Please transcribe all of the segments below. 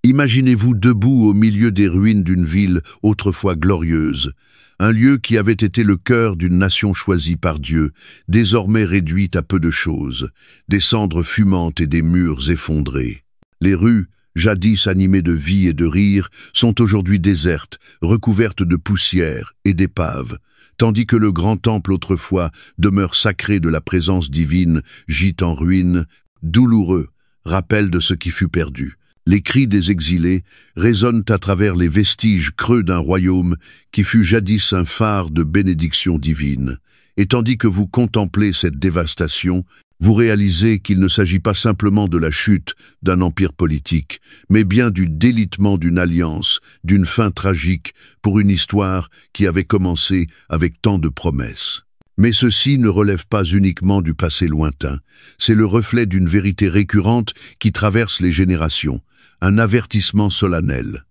Imaginez-vous debout au milieu des ruines d'une ville autrefois glorieuse, un lieu qui avait été le cœur d'une nation choisie par Dieu, désormais réduite à peu de choses, des cendres fumantes et des murs effondrés. Les rues, jadis animées de vie et de rire, sont aujourd'hui désertes, recouvertes de poussière et d'épaves, tandis que le grand temple autrefois, demeure sacrée de la présence divine, gît en ruine, douloureux, rappel de ce qui fut perdu. Les cris des exilés résonnent à travers les vestiges creux d'un royaume qui fut jadis un phare de bénédiction divine. Et tandis que vous contemplez cette dévastation, vous réalisez qu'il ne s'agit pas simplement de la chute d'un empire politique, mais bien du délitement d'une alliance, d'une fin tragique pour une histoire qui avait commencé avec tant de promesses. Mais ceci ne relève pas uniquement du passé lointain, c'est le reflet d'une vérité récurrente qui traverse les générations, un avertissement solennel.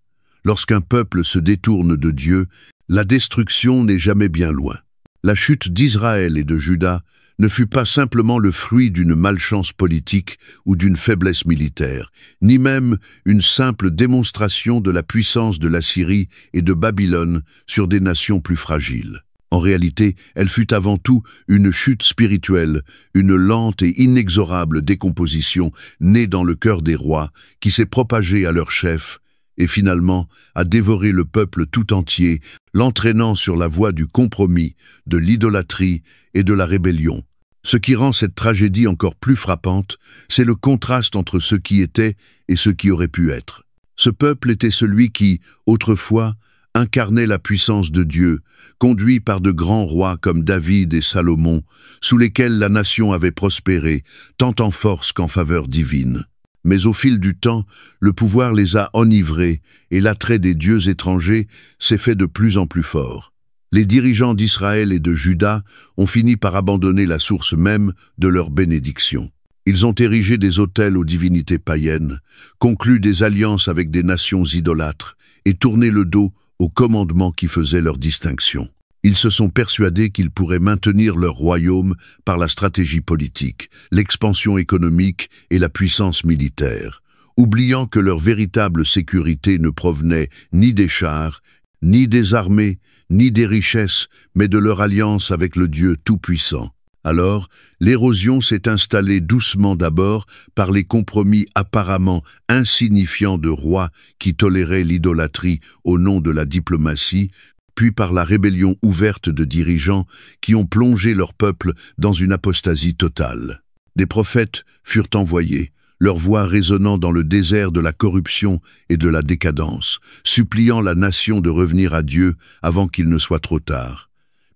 Lorsqu'un peuple se détourne de Dieu, la destruction n'est jamais bien loin. La chute d'Israël et de Juda ne fut pas simplement le fruit d'une malchance politique ou d'une faiblesse militaire, ni même une simple démonstration de la puissance de l'Assyrie et de Babylone sur des nations plus fragiles. En réalité, elle fut avant tout une chute spirituelle, une lente et inexorable décomposition née dans le cœur des rois, qui s'est propagée à leur chef, et finalement a dévoré le peuple tout entier, l'entraînant sur la voie du compromis, de l'idolâtrie et de la rébellion. Ce qui rend cette tragédie encore plus frappante, c'est le contraste entre ce qui était et ce qui aurait pu être. Ce peuple était celui qui, autrefois, incarnait la puissance de Dieu, conduit par de grands rois comme David et Salomon, sous lesquels la nation avait prospéré, tant en force qu'en faveur divine. Mais au fil du temps, le pouvoir les a enivrés et l'attrait des dieux étrangers s'est fait de plus en plus fort. Les dirigeants d'Israël et de Juda ont fini par abandonner la source même de leur bénédiction. Ils ont érigé des autels aux divinités païennes, conclu des alliances avec des nations idolâtres et tourné le dos aux commandements qui faisaient leur distinction. Ils se sont persuadés qu'ils pourraient maintenir leur royaume par la stratégie politique, l'expansion économique et la puissance militaire, oubliant que leur véritable sécurité ne provenait ni des chars, ni des armées, ni des richesses, mais de leur alliance avec le Dieu Tout-Puissant. Alors, l'érosion s'est installée doucement d'abord par les compromis apparemment insignifiants de rois qui toléraient l'idolâtrie au nom de la diplomatie, puis par la rébellion ouverte de dirigeants qui ont plongé leur peuple dans une apostasie totale. Des prophètes furent envoyés, leur voix résonnant dans le désert de la corruption et de la décadence, suppliant la nation de revenir à Dieu avant qu'il ne soit trop tard.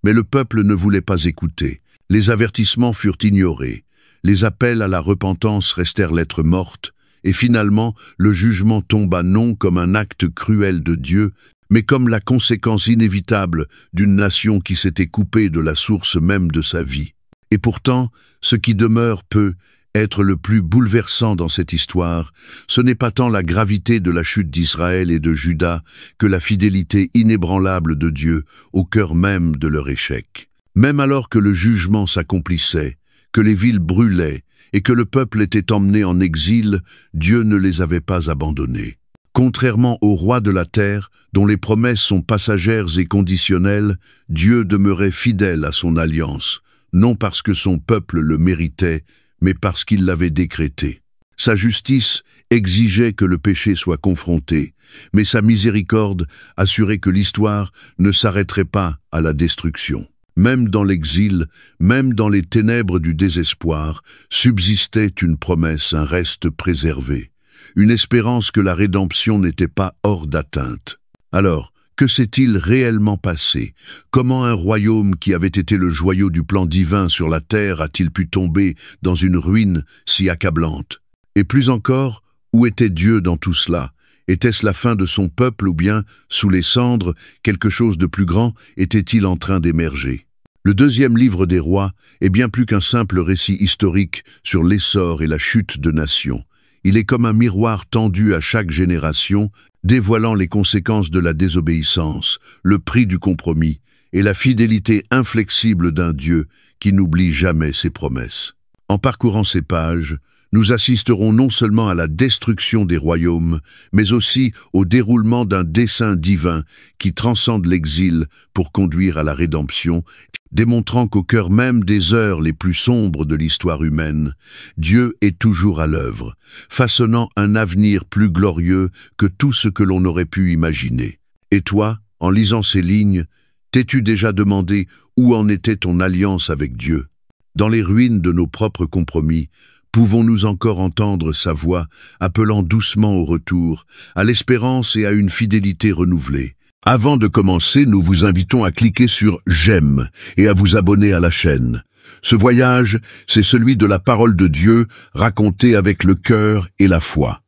Mais le peuple ne voulait pas écouter. Les avertissements furent ignorés, les appels à la repentance restèrent lettre morte, et finalement le jugement tomba non comme un acte cruel de Dieu, mais comme la conséquence inévitable d'une nation qui s'était coupée de la source même de sa vie. Et pourtant, ce qui demeure peut être le plus bouleversant dans cette histoire, ce n'est pas tant la gravité de la chute d'Israël et de Juda que la fidélité inébranlable de Dieu au cœur même de leur échec. Même alors que le jugement s'accomplissait, que les villes brûlaient et que le peuple était emmené en exil, Dieu ne les avait pas abandonnés. Contrairement au roi de la terre, dont les promesses sont passagères et conditionnelles, Dieu demeurait fidèle à son alliance, non parce que son peuple le méritait, mais parce qu'il l'avait décrété. Sa justice exigeait que le péché soit confronté, mais sa miséricorde assurait que l'histoire ne s'arrêterait pas à la destruction. Même dans l'exil, même dans les ténèbres du désespoir, subsistait une promesse, un reste préservé, une espérance que la rédemption n'était pas hors d'atteinte. Alors, que s'est-il réellement passé? Comment un royaume qui avait été le joyau du plan divin sur la terre a-t-il pu tomber dans une ruine si accablante? Et plus encore, où était Dieu dans tout cela? Était-ce la fin de son peuple ou bien, sous les cendres, quelque chose de plus grand était-il en train d'émerger? Le deuxième livre des rois est bien plus qu'un simple récit historique sur l'essor et la chute de nations. Il est comme un miroir tendu à chaque génération, dévoilant les conséquences de la désobéissance, le prix du compromis et la fidélité inflexible d'un Dieu qui n'oublie jamais ses promesses. En parcourant ces pages, Nous assisterons non seulement à la destruction des royaumes, mais aussi au déroulement d'un dessein divin qui transcende l'exil pour conduire à la rédemption, démontrant qu'au cœur même des heures les plus sombres de l'histoire humaine, Dieu est toujours à l'œuvre, façonnant un avenir plus glorieux que tout ce que l'on aurait pu imaginer. Et toi, en lisant ces lignes, t'es-tu déjà demandé où en était ton alliance avec Dieu? Dans les ruines de nos propres compromis, pouvons-nous encore entendre sa voix, appelant doucement au retour, à l'espérance et à une fidélité renouvelée? Avant de commencer, nous vous invitons à cliquer sur « J'aime » et à vous abonner à la chaîne. Ce voyage, c'est celui de la parole de Dieu, racontée avec le cœur et la foi.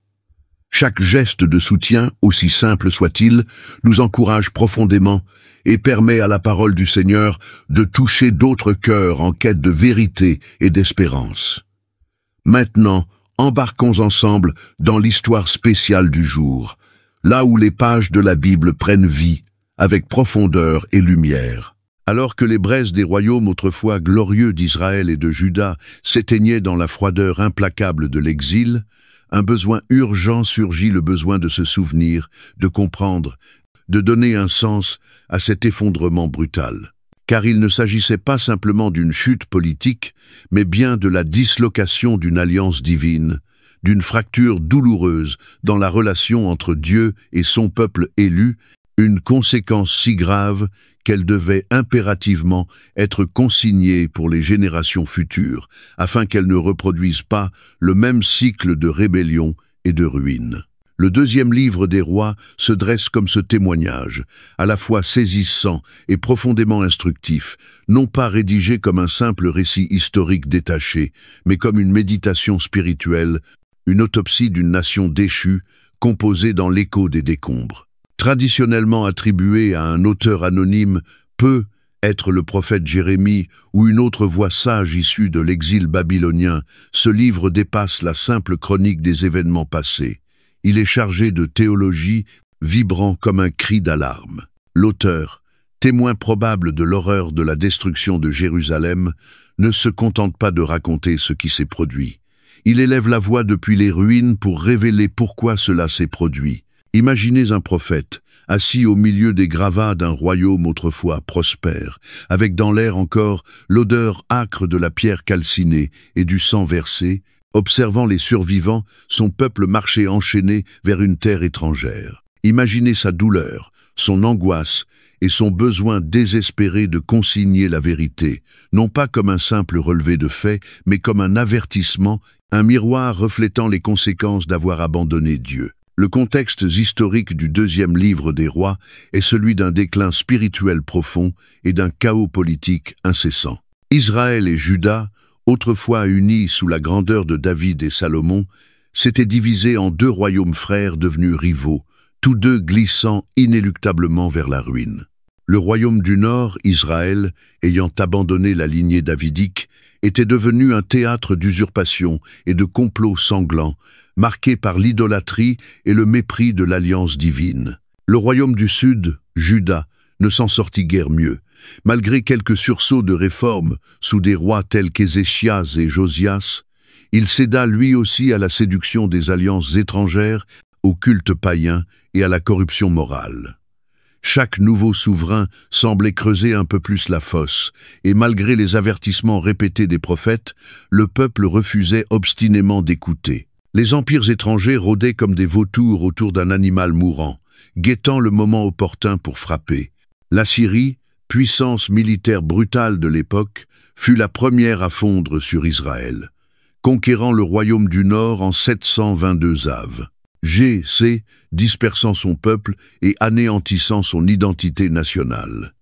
Chaque geste de soutien, aussi simple soit-il, nous encourage profondément et permet à la parole du Seigneur de toucher d'autres cœurs en quête de vérité et d'espérance. Maintenant, embarquons ensemble dans l'histoire spéciale du jour, là où les pages de la Bible prennent vie, avec profondeur et lumière. Alors que les braises des royaumes autrefois glorieux d'Israël et de Juda s'éteignaient dans la froideur implacable de l'exil, un besoin urgent surgit, le besoin de se souvenir, de comprendre, de donner un sens à cet effondrement brutal. Car il ne s'agissait pas simplement d'une chute politique, mais bien de la dislocation d'une alliance divine, d'une fracture douloureuse dans la relation entre Dieu et son peuple élu, une conséquence si grave qu'elle devait impérativement être consignée pour les générations futures, afin qu'elles ne reproduisent pas le même cycle de rébellion et de ruine. Le deuxième livre des rois se dresse comme ce témoignage, à la fois saisissant et profondément instructif, non pas rédigé comme un simple récit historique détaché, mais comme une méditation spirituelle, une autopsie d'une nation déchue, composée dans l'écho des décombres. Traditionnellement attribué à un auteur anonyme, peut être le prophète Jérémie ou une autre voix sage issue de l'exil babylonien, ce livre dépasse la simple chronique des événements passés. Il est chargé de théologie, vibrant comme un cri d'alarme. L'auteur, témoin probable de l'horreur de la destruction de Jérusalem, ne se contente pas de raconter ce qui s'est produit. Il élève la voix depuis les ruines pour révéler pourquoi cela s'est produit. Imaginez un prophète, assis au milieu des gravats d'un royaume autrefois prospère, avec dans l'air encore l'odeur âcre de la pierre calcinée et du sang versé, observant les survivants, son peuple marcher enchaîné vers une terre étrangère. Imaginez sa douleur, son angoisse et son besoin désespéré de consigner la vérité, non pas comme un simple relevé de faits, mais comme un avertissement, un miroir reflétant les conséquences d'avoir abandonné Dieu. Le contexte historique du deuxième livre des rois est celui d'un déclin spirituel profond et d'un chaos politique incessant. Israël et Juda, autrefois unis sous la grandeur de David et Salomon, s'étaient divisés en deux royaumes frères devenus rivaux, tous deux glissant inéluctablement vers la ruine. Le royaume du Nord, Israël, ayant abandonné la lignée davidique, était devenu un théâtre d'usurpation et de complots sanglants, marqué par l'idolâtrie et le mépris de l'alliance divine. Le royaume du Sud, Juda, ne s'en sortit guère mieux. Malgré quelques sursauts de réformes sous des rois tels qu'Ézéchias et Josias, il céda lui aussi à la séduction des alliances étrangères, au culte païen et à la corruption morale. Chaque nouveau souverain semblait creuser un peu plus la fosse, et malgré les avertissements répétés des prophètes, le peuple refusait obstinément d'écouter. Les empires étrangers rôdaient comme des vautours autour d'un animal mourant, guettant le moment opportun pour frapper. L'Assyrie, puissance militaire brutale de l'époque, fut la première à fondre sur Israël, conquérant le royaume du Nord en 722 Av. G.C. dispersant son peuple et anéantissant son identité nationale.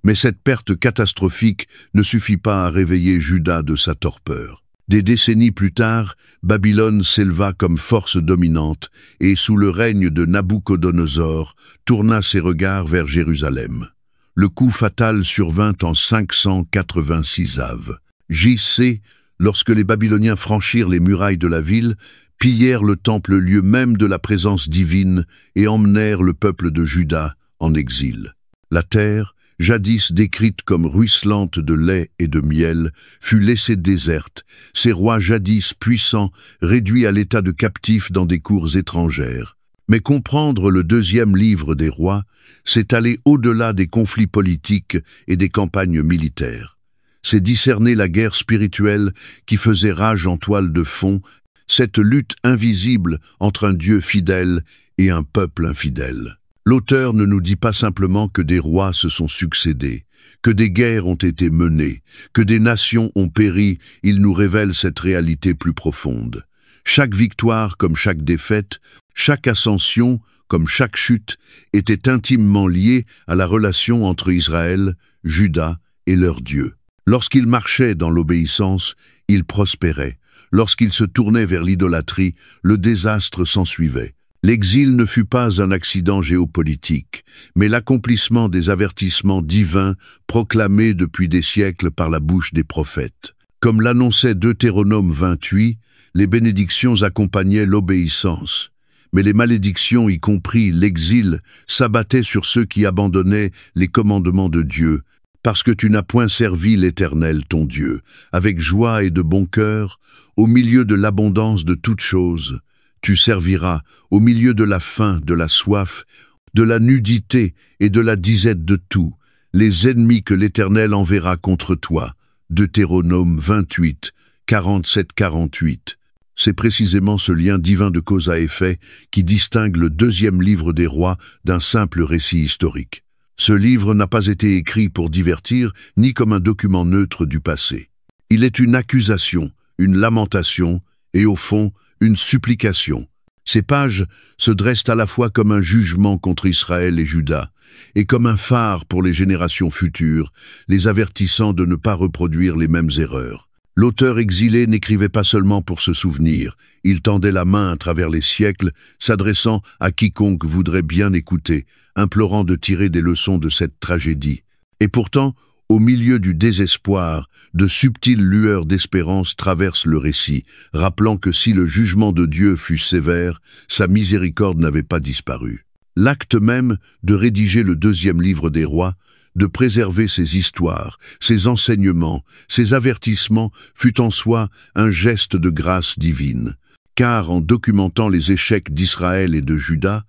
Mais cette perte catastrophique ne suffit pas à réveiller Juda de sa torpeur. Des décennies plus tard, Babylone s'éleva comme force dominante et, sous le règne de Nabuchodonosor, tourna ses regards vers Jérusalem. Le coup fatal survint en 586 Av. J.C., lorsque les Babyloniens franchirent les murailles de la ville, pillèrent le temple, lieu même de la présence divine, et emmenèrent le peuple de Juda en exil. La terre, jadis décrite comme ruisselante de lait et de miel, fut laissée déserte, ses rois jadis puissants réduits à l'état de captifs dans des cours étrangères. Mais comprendre le deuxième livre des rois, c'est aller au-delà des conflits politiques et des campagnes militaires. C'est discerner la guerre spirituelle qui faisait rage en toile de fond, cette lutte invisible entre un Dieu fidèle et un peuple infidèle. L'auteur ne nous dit pas simplement que des rois se sont succédés, que des guerres ont été menées, que des nations ont péri, il nous révèle cette réalité plus profonde. Chaque victoire comme chaque défaite, chaque ascension comme chaque chute était intimement liée à la relation entre Israël, Juda et leur Dieu. Lorsqu'ils marchaient dans l'obéissance, ils prospéraient. Lorsqu'ils se tournaient vers l'idolâtrie, le désastre s'ensuivait. L'exil ne fut pas un accident géopolitique, mais l'accomplissement des avertissements divins proclamés depuis des siècles par la bouche des prophètes. Comme l'annonçait Deutéronome 28, les bénédictions accompagnaient l'obéissance. Mais les malédictions, y compris l'exil, s'abattaient sur ceux qui abandonnaient les commandements de Dieu, parce que tu n'as point servi l'Éternel ton Dieu, avec joie et de bon cœur, au milieu de l'abondance de toutes choses. Tu serviras au milieu de la faim, de la soif, de la nudité et de la disette de tout, les ennemis que l'Éternel enverra contre toi. Deutéronome 28, 47-48. C'est précisément ce lien divin de cause à effet qui distingue le deuxième livre des rois d'un simple récit historique. Ce livre n'a pas été écrit pour divertir, ni comme un document neutre du passé. Il est une accusation, une lamentation, et au fond, une supplication. Ces pages se dressent à la fois comme un jugement contre Israël et Juda, et comme un phare pour les générations futures, les avertissant de ne pas reproduire les mêmes erreurs. L'auteur exilé n'écrivait pas seulement pour se souvenir, il tendait la main à travers les siècles, s'adressant à quiconque voudrait bien écouter, implorant de tirer des leçons de cette tragédie. Et pourtant, au milieu du désespoir, de subtiles lueurs d'espérance traversent le récit, rappelant que si le jugement de Dieu fut sévère, sa miséricorde n'avait pas disparu. L'acte même de rédiger le deuxième livre des rois, de préserver ses histoires, ses enseignements, ses avertissements, fut en soi un geste de grâce divine. Car en documentant les échecs d'Israël et de Juda,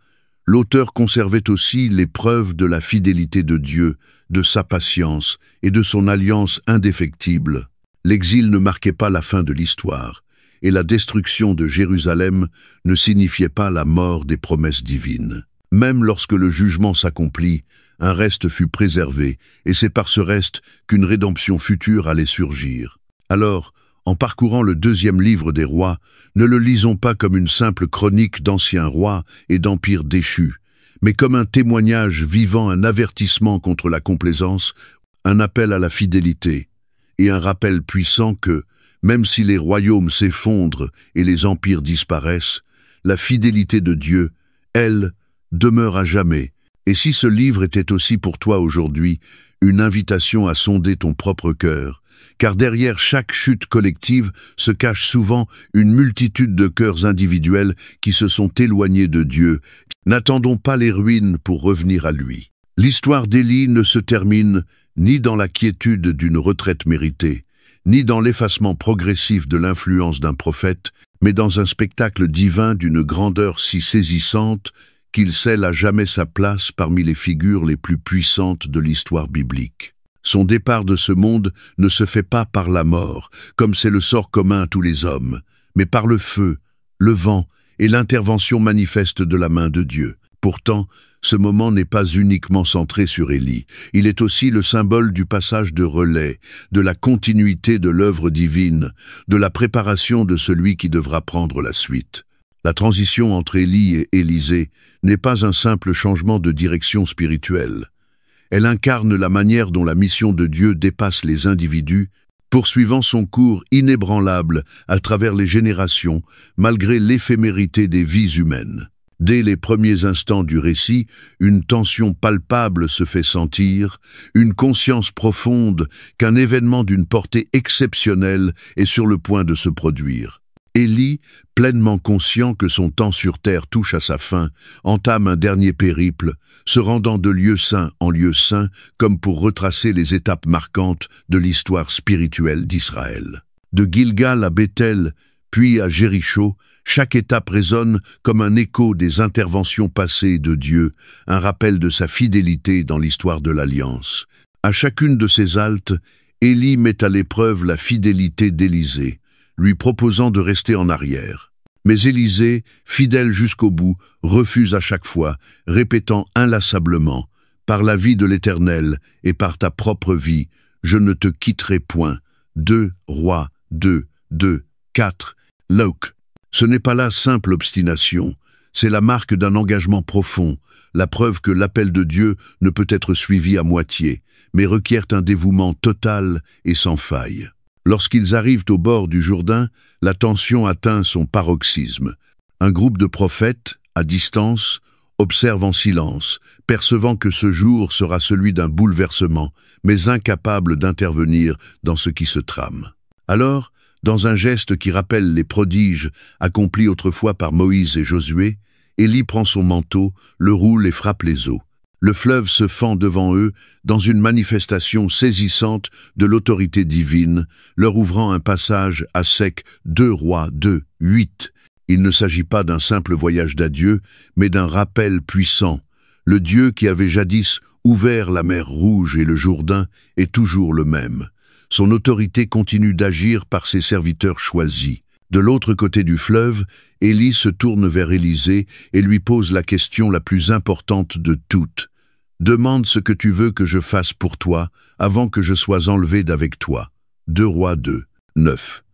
l'auteur conservait aussi les preuves de la fidélité de Dieu, de sa patience et de son alliance indéfectible. L'exil ne marquait pas la fin de l'histoire, et la destruction de Jérusalem ne signifiait pas la mort des promesses divines. Même lorsque le jugement s'accomplit, un reste fut préservé, et c'est par ce reste qu'une rédemption future allait surgir. Alors, en parcourant le deuxième livre des rois, ne le lisons pas comme une simple chronique d'anciens rois et d'empires déchus, mais comme un témoignage vivant, un avertissement contre la complaisance, un appel à la fidélité, et un rappel puissant que, même si les royaumes s'effondrent et les empires disparaissent, la fidélité de Dieu, elle, demeure à jamais. Et si ce livre était aussi pour toi aujourd'hui une invitation à sonder ton propre cœur, car derrière chaque chute collective se cache souvent une multitude de cœurs individuels qui se sont éloignés de Dieu. N'attendons pas les ruines pour revenir à lui. L'histoire d'Élie ne se termine ni dans la quiétude d'une retraite méritée, ni dans l'effacement progressif de l'influence d'un prophète, mais dans un spectacle divin d'une grandeur si saisissante qu'il scelle à jamais sa place parmi les figures les plus puissantes de l'histoire biblique. Son départ de ce monde ne se fait pas par la mort, comme c'est le sort commun à tous les hommes, mais par le feu, le vent et l'intervention manifeste de la main de Dieu. Pourtant, ce moment n'est pas uniquement centré sur Élie, il est aussi le symbole du passage de relais, de la continuité de l'œuvre divine, de la préparation de celui qui devra prendre la suite. La transition entre Élie et Élisée n'est pas un simple changement de direction spirituelle. Elle incarne la manière dont la mission de Dieu dépasse les individus, poursuivant son cours inébranlable à travers les générations, malgré l'éphémérité des vies humaines. Dès les premiers instants du récit, une tension palpable se fait sentir, une conscience profonde qu'un événement d'une portée exceptionnelle est sur le point de se produire. Élie, pleinement conscient que son temps sur terre touche à sa fin, entame un dernier périple, se rendant de lieu saint en lieu saint, comme pour retracer les étapes marquantes de l'histoire spirituelle d'Israël. De Gilgal à Béthel, puis à Jéricho, chaque étape résonne comme un écho des interventions passées de Dieu, un rappel de sa fidélité dans l'histoire de l'Alliance. À chacune de ces haltes, Élie met à l'épreuve la fidélité d'Élisée, lui proposant de rester en arrière. Mais Élisée, fidèle jusqu'au bout, refuse à chaque fois, répétant inlassablement « Par la vie de l'Éternel et par ta propre vie, je ne te quitterai point. » 2 Rois 2, 4. Loc. Ce n'est pas là simple obstination, c'est la marque d'un engagement profond, la preuve que l'appel de Dieu ne peut être suivi à moitié, mais requiert un dévouement total et sans faille. Lorsqu'ils arrivent au bord du Jourdain, la tension atteint son paroxysme. Un groupe de prophètes, à distance, observe en silence, percevant que ce jour sera celui d'un bouleversement, mais incapable d'intervenir dans ce qui se trame. Alors, dans un geste qui rappelle les prodiges accomplis autrefois par Moïse et Josué, Élie prend son manteau, le roule et frappe les eaux. Le fleuve se fend devant eux dans une manifestation saisissante de l'autorité divine, leur ouvrant un passage à sec. 2 Rois 2, 8. Il ne s'agit pas d'un simple voyage d'adieu, mais d'un rappel puissant. Le Dieu qui avait jadis ouvert la mer Rouge et le Jourdain est toujours le même. Son autorité continue d'agir par ses serviteurs choisis. De l'autre côté du fleuve, Élie se tourne vers Élisée et lui pose la question la plus importante de toutes. « Demande ce que tu veux que je fasse pour toi, avant que je sois enlevé d'avec toi. » 2 Rois 2, 9.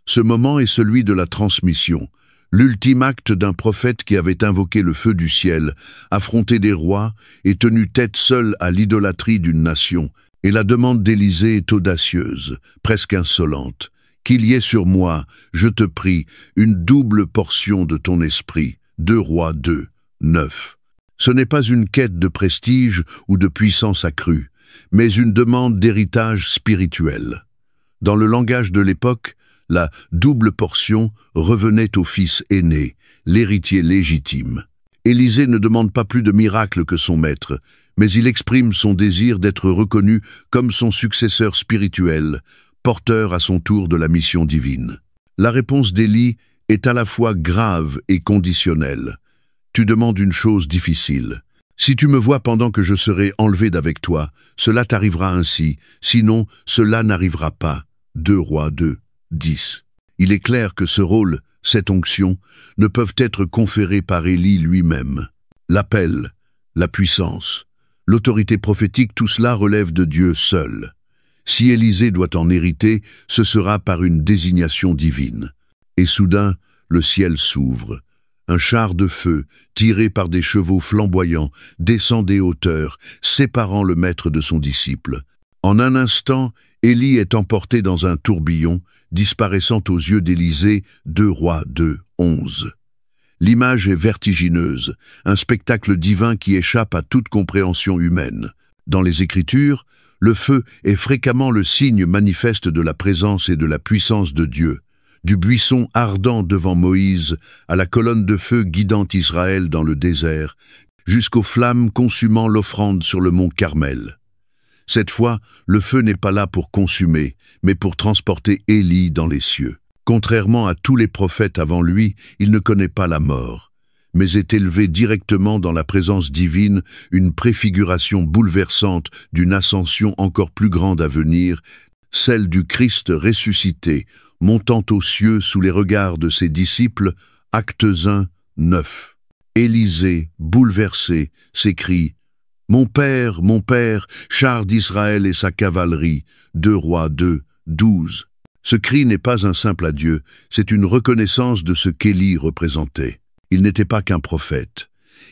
Ce moment est celui de la transmission, l'ultime acte d'un prophète qui avait invoqué le feu du ciel, affronté des rois et tenu tête seul à l'idolâtrie d'une nation. Et la demande d'Élisée est audacieuse, presque insolente. « Qu'il y ait sur moi, je te prie, une double portion de ton esprit. » 2 Rois 2, 9. Ce n'est pas une quête de prestige ou de puissance accrue, mais une demande d'héritage spirituel. Dans le langage de l'époque, la double portion revenait au fils aîné, l'héritier légitime. Élisée ne demande pas plus de miracles que son maître, mais il exprime son désir d'être reconnu comme son successeur spirituel, porteur à son tour de la mission divine. La réponse d'Élie est à la fois grave et conditionnelle. Tu demandes une chose difficile. Si tu me vois pendant que je serai enlevé d'avec toi, cela t'arrivera ainsi, sinon cela n'arrivera pas. 2 Rois 2, 10. Il est clair que ce rôle, cette onction, ne peuvent être conférés par Élie lui-même. L'appel, la puissance, l'autorité prophétique, tout cela relève de Dieu seul. Si Élisée doit en hériter, ce sera par une désignation divine. Et soudain, le ciel s'ouvre. Un char de feu, tiré par des chevaux flamboyants, descend des hauteurs, séparant le maître de son disciple. En un instant, Élie est emporté dans un tourbillon, disparaissant aux yeux d'Élisée. 2 Rois 2, 11. L'image est vertigineuse, un spectacle divin qui échappe à toute compréhension humaine. Dans les Écritures, le feu est fréquemment le signe manifeste de la présence et de la puissance de Dieu. Du buisson ardent devant Moïse à la colonne de feu guidant Israël dans le désert, jusqu'aux flammes consumant l'offrande sur le mont Carmel. Cette fois, le feu n'est pas là pour consumer, mais pour transporter Élie dans les cieux. Contrairement à tous les prophètes avant lui, il ne connaît pas la mort, mais est élevé directement dans la présence divine, une préfiguration bouleversante d'une ascension encore plus grande à venir, celle du Christ ressuscité, montant aux cieux sous les regards de ses disciples. Actes 1, 9. Élisée, bouleversé, s'écrie « Mon père, char d'Israël et sa cavalerie » 2 Rois 2, 12. Ce cri n'est pas un simple adieu, c'est une reconnaissance de ce qu'Élie représentait. Il n'était pas qu'un prophète.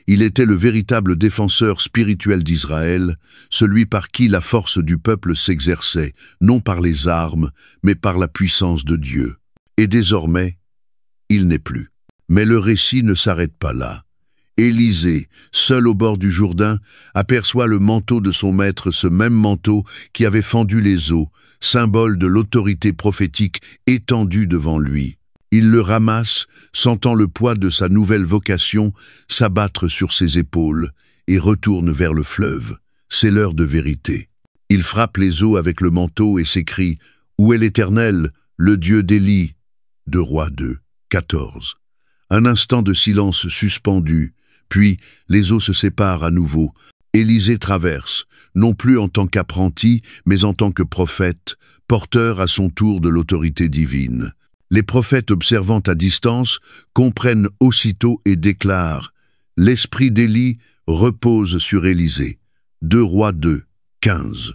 Il était le véritable défenseur spirituel d'Israël, celui par qui la force du peuple s'exerçait, non par les armes, mais par la puissance de Dieu. Et désormais, il n'est plus. Mais le récit ne s'arrête pas là. Élisée, seul au bord du Jourdain, aperçoit le manteau de son maître, ce même manteau qui avait fendu les eaux, symbole de l'autorité prophétique étendue devant lui. Il le ramasse, sentant le poids de sa nouvelle vocation s'abattre sur ses épaules, et retourne vers le fleuve. C'est l'heure de vérité. Il frappe les eaux avec le manteau et s'écrie « Où est l'Éternel, le Dieu d'Élie ?» 2 Rois 2, 14. Un instant de silence suspendu, puis les eaux se séparent à nouveau. Élisée traverse, non plus en tant qu'apprenti, mais en tant que prophète, porteur à son tour de l'autorité divine. Les prophètes observant à distance comprennent aussitôt et déclarent « L'esprit d'Élie repose sur Élisée » 2 Rois 2, 15.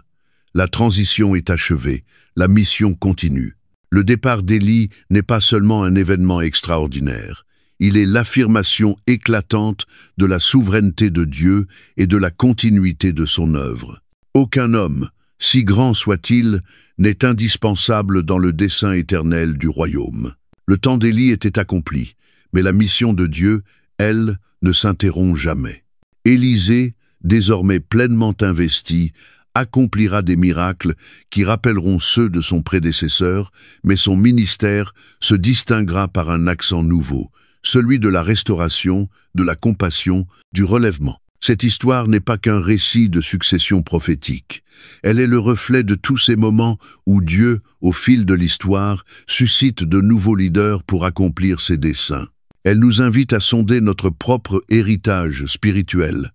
La transition est achevée, la mission continue. Le départ d'Élie n'est pas seulement un événement extraordinaire, il est l'affirmation éclatante de la souveraineté de Dieu et de la continuité de son œuvre. Aucun homme, si grand soit-il, n'est indispensable dans le dessein éternel du royaume. Le temps d'Élie était accompli, mais la mission de Dieu, elle, ne s'interrompt jamais. Élisée, désormais pleinement investi, accomplira des miracles qui rappelleront ceux de son prédécesseur, mais son ministère se distinguera par un accent nouveau, celui de la restauration, de la compassion, du relèvement. Cette histoire n'est pas qu'un récit de succession prophétique. Elle est le reflet de tous ces moments où Dieu, au fil de l'histoire, suscite de nouveaux leaders pour accomplir ses desseins. Elle nous invite à sonder notre propre héritage spirituel.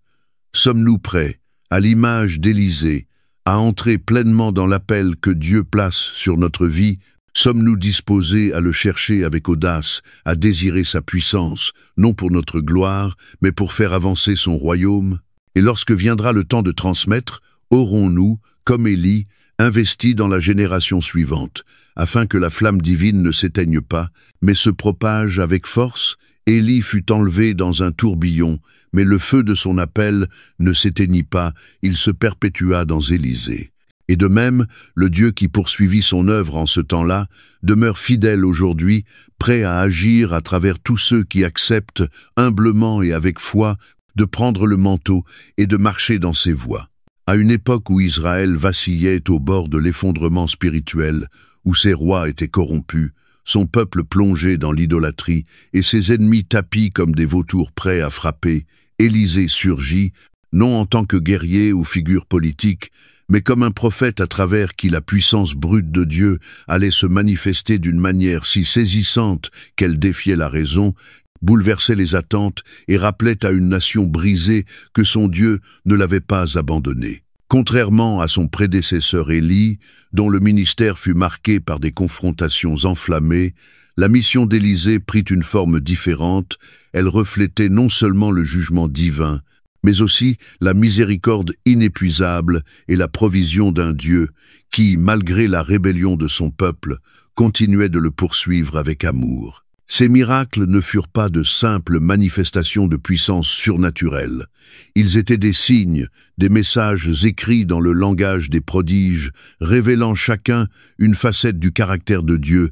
Sommes-nous prêts, à l'image d'Élisée, à entrer pleinement dans l'appel que Dieu place sur notre vie? Sommes-nous disposés à le chercher avec audace, à désirer sa puissance, non pour notre gloire, mais pour faire avancer son royaume? Et lorsque viendra le temps de transmettre, aurons-nous, comme Élie, investi dans la génération suivante, afin que la flamme divine ne s'éteigne pas, mais se propage avec force? Élie fut enlevé dans un tourbillon, mais le feu de son appel ne s'éteignit pas, il se perpétua dans Élisée. Et de même, le Dieu qui poursuivit son œuvre en ce temps-là demeure fidèle aujourd'hui, prêt à agir à travers tous ceux qui acceptent, humblement et avec foi, de prendre le manteau et de marcher dans ses voies. À une époque où Israël vacillait au bord de l'effondrement spirituel, où ses rois étaient corrompus, son peuple plongé dans l'idolâtrie et ses ennemis tapis comme des vautours prêts à frapper, Élisée surgit, non en tant que guerrier ou figure politique, mais comme un prophète à travers qui la puissance brute de Dieu allait se manifester d'une manière si saisissante qu'elle défiait la raison, bouleversait les attentes et rappelait à une nation brisée que son Dieu ne l'avait pas abandonnée. Contrairement à son prédécesseur Élie, dont le ministère fut marqué par des confrontations enflammées, la mission d'Élisée prit une forme différente. Elle reflétait non seulement le jugement divin, mais aussi la miséricorde inépuisable et la provision d'un Dieu qui, malgré la rébellion de son peuple, continuait de le poursuivre avec amour. Ces miracles ne furent pas de simples manifestations de puissance surnaturelle. Ils étaient des signes, des messages écrits dans le langage des prodiges, révélant chacun une facette du caractère de Dieu,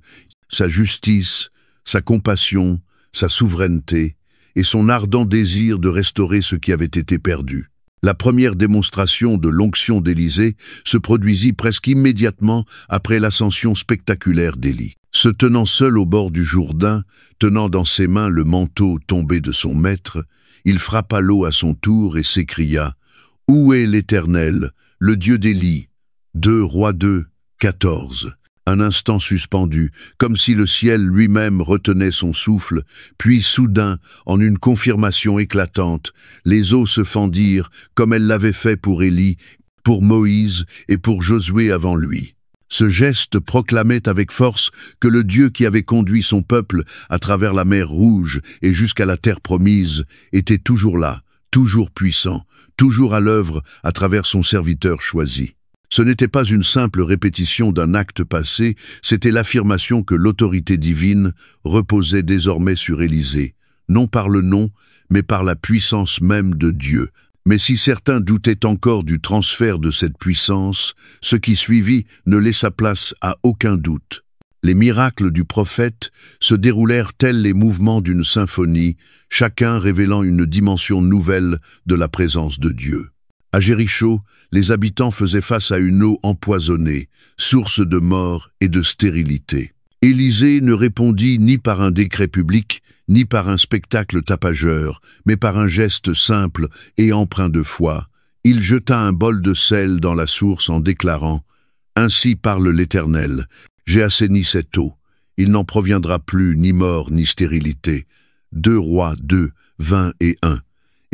sa justice, sa compassion, sa souveraineté, et son ardent désir de restaurer ce qui avait été perdu. La première démonstration de l'onction d'Élisée se produisit presque immédiatement après l'ascension spectaculaire d'Élie. Se tenant seul au bord du Jourdain, tenant dans ses mains le manteau tombé de son maître, il frappa l'eau à son tour et s'écria « Où est l'Éternel, le Dieu d'Élie » 2 Rois 2, 14. Un instant suspendu, comme si le ciel lui-même retenait son souffle, puis soudain, en une confirmation éclatante, les eaux se fendirent comme elles l'avaient fait pour Élie, pour Moïse et pour Josué avant lui. Ce geste proclamait avec force que le Dieu qui avait conduit son peuple à travers la mer Rouge et jusqu'à la terre promise était toujours là, toujours puissant, toujours à l'œuvre à travers son serviteur choisi. Ce n'était pas une simple répétition d'un acte passé, c'était l'affirmation que l'autorité divine reposait désormais sur Élisée, non par le nom, mais par la puissance même de Dieu. Mais si certains doutaient encore du transfert de cette puissance, ce qui suivit ne laissa place à aucun doute. Les miracles du prophète se déroulèrent tels les mouvements d'une symphonie, chacun révélant une dimension nouvelle de la présence de Dieu. À Jéricho, les habitants faisaient face à une eau empoisonnée, source de mort et de stérilité. Élisée ne répondit ni par un décret public, ni par un spectacle tapageur, mais par un geste simple et empreint de foi. Il jeta un bol de sel dans la source en déclarant « Ainsi parle l'Éternel, j'ai assaini cette eau. Il n'en proviendra plus ni mort ni stérilité. » 2 Rois 2, 20 et 1.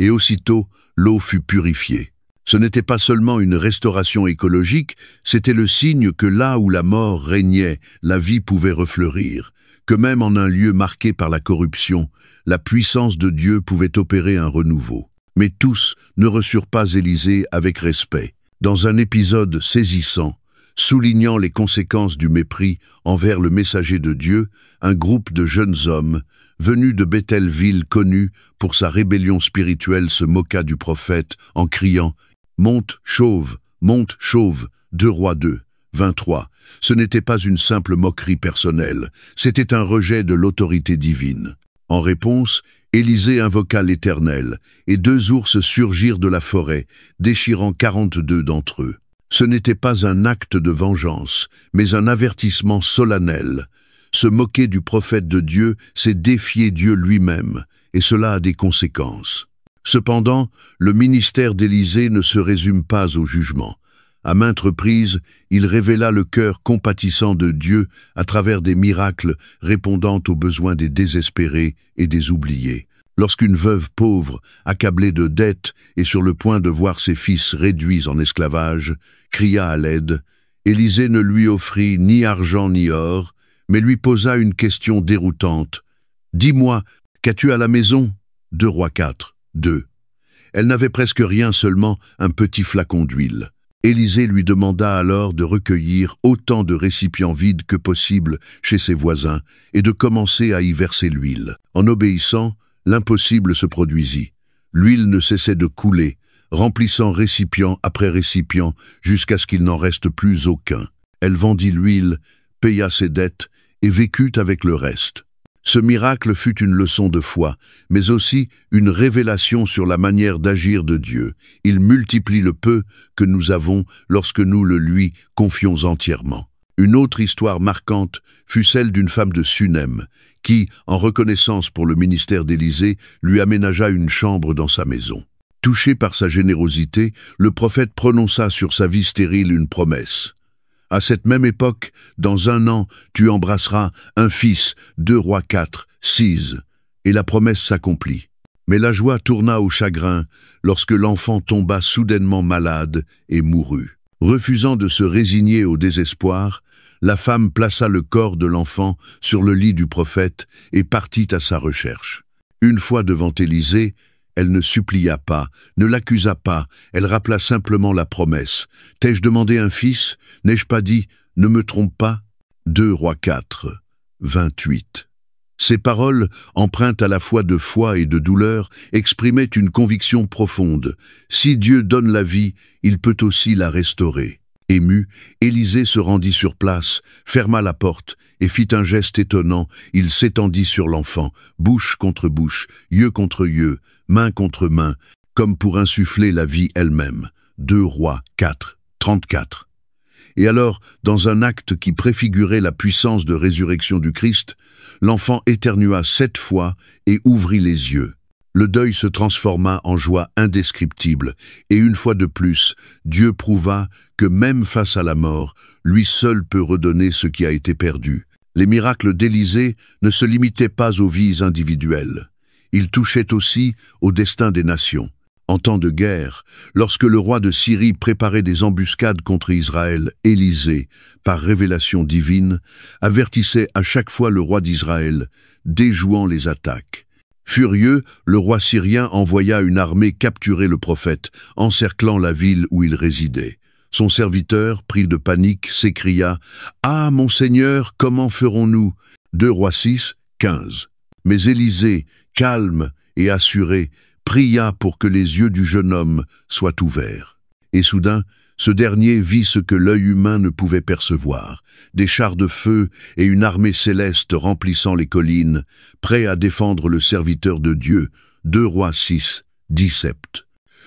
Et aussitôt, l'eau fut purifiée. Ce n'était pas seulement une restauration écologique, c'était le signe que là où la mort régnait, la vie pouvait refleurir, que même en un lieu marqué par la corruption, la puissance de Dieu pouvait opérer un renouveau. Mais tous ne reçurent pas Élisée avec respect. Dans un épisode saisissant, soulignant les conséquences du mépris envers le messager de Dieu, un groupe de jeunes hommes, venus de Bethel, ville connue pour sa rébellion spirituelle, se moqua du prophète en criant « Monte, chauve, 2 Rois 2, 23. Ce n'était pas une simple moquerie personnelle, c'était un rejet de l'autorité divine. En réponse, Élisée invoqua l'Éternel, et 2 ours surgirent de la forêt, déchirant 42 d'entre eux. Ce n'était pas un acte de vengeance, mais un avertissement solennel. Se moquer du prophète de Dieu, c'est défier Dieu lui-même, et cela a des conséquences. Cependant, le ministère d'Élisée ne se résume pas au jugement. À maintes reprises, il révéla le cœur compatissant de Dieu à travers des miracles répondant aux besoins des désespérés et des oubliés. Lorsqu'une veuve pauvre, accablée de dettes et sur le point de voir ses fils réduits en esclavage, cria à l'aide, Élisée ne lui offrit ni argent ni or, mais lui posa une question déroutante. « Dis-moi, qu'as-tu à la maison » 2 Rois 4, 2. Elle n'avait presque rien, seulement un petit flacon d'huile. Élisée lui demanda alors de recueillir autant de récipients vides que possible chez ses voisins et de commencer à y verser l'huile. En obéissant, l'impossible se produisit. L'huile ne cessait de couler, remplissant récipient après récipient jusqu'à ce qu'il n'en reste plus aucun. Elle vendit l'huile, paya ses dettes et vécut avec le reste. Ce miracle fut une leçon de foi, mais aussi une révélation sur la manière d'agir de Dieu. Il multiplie le peu que nous avons lorsque nous le lui confions entièrement. Une autre histoire marquante fut celle d'une femme de Sunem, qui, en reconnaissance pour le ministère d'Élisée, lui aménagea une chambre dans sa maison. Touché par sa générosité, le prophète prononça sur sa vie stérile une promesse. À cette même époque, dans 1 an, tu embrasseras un fils, 2 Rois 4, 6. Et la promesse s'accomplit. Mais la joie tourna au chagrin lorsque l'enfant tomba soudainement malade et mourut. Refusant de se résigner au désespoir, la femme plaça le corps de l'enfant sur le lit du prophète et partit à sa recherche. Une fois devant Élisée, elle ne supplia pas, ne l'accusa pas, elle rappela simplement la promesse. « T'ai-je demandé un fils? N'ai-je pas dit, ne me trompe pas » 2 Rois 4, 28. Ces paroles, empreintes à la fois de foi et de douleur, exprimaient une conviction profonde. Si Dieu donne la vie, il peut aussi la restaurer. Ému, Élisée se rendit sur place, ferma la porte et fit un geste étonnant. Il s'étendit sur l'enfant, bouche contre bouche, yeux contre yeux, main contre main, comme pour insuffler la vie elle-même. 2 Rois 4, 34. Et alors, dans un acte qui préfigurait la puissance de résurrection du Christ, l'enfant éternua 7 fois et ouvrit les yeux. Le deuil se transforma en joie indescriptible, et une fois de plus, Dieu prouva que même face à la mort, lui seul peut redonner ce qui a été perdu. Les miracles d'Élisée ne se limitaient pas aux vies individuelles. Ils touchaient aussi au destin des nations. En temps de guerre, lorsque le roi de Syrie préparait des embuscades contre Israël, Élisée, par révélation divine, avertissait à chaque fois le roi d'Israël, déjouant les attaques. Furieux, le roi syrien envoya une armée capturer le prophète, encerclant la ville où il résidait. Son serviteur, pris de panique, s'écria « Ah, mon Seigneur, comment ferons-nous » 2 Rois 6, 15. Mais Élisée, calme et assuré, pria pour que les yeux du jeune homme soient ouverts. Et soudain, ce dernier vit ce que l'œil humain ne pouvait percevoir, des chars de feu et une armée céleste remplissant les collines, prêts à défendre le serviteur de Dieu. 2 Rois 6, 17.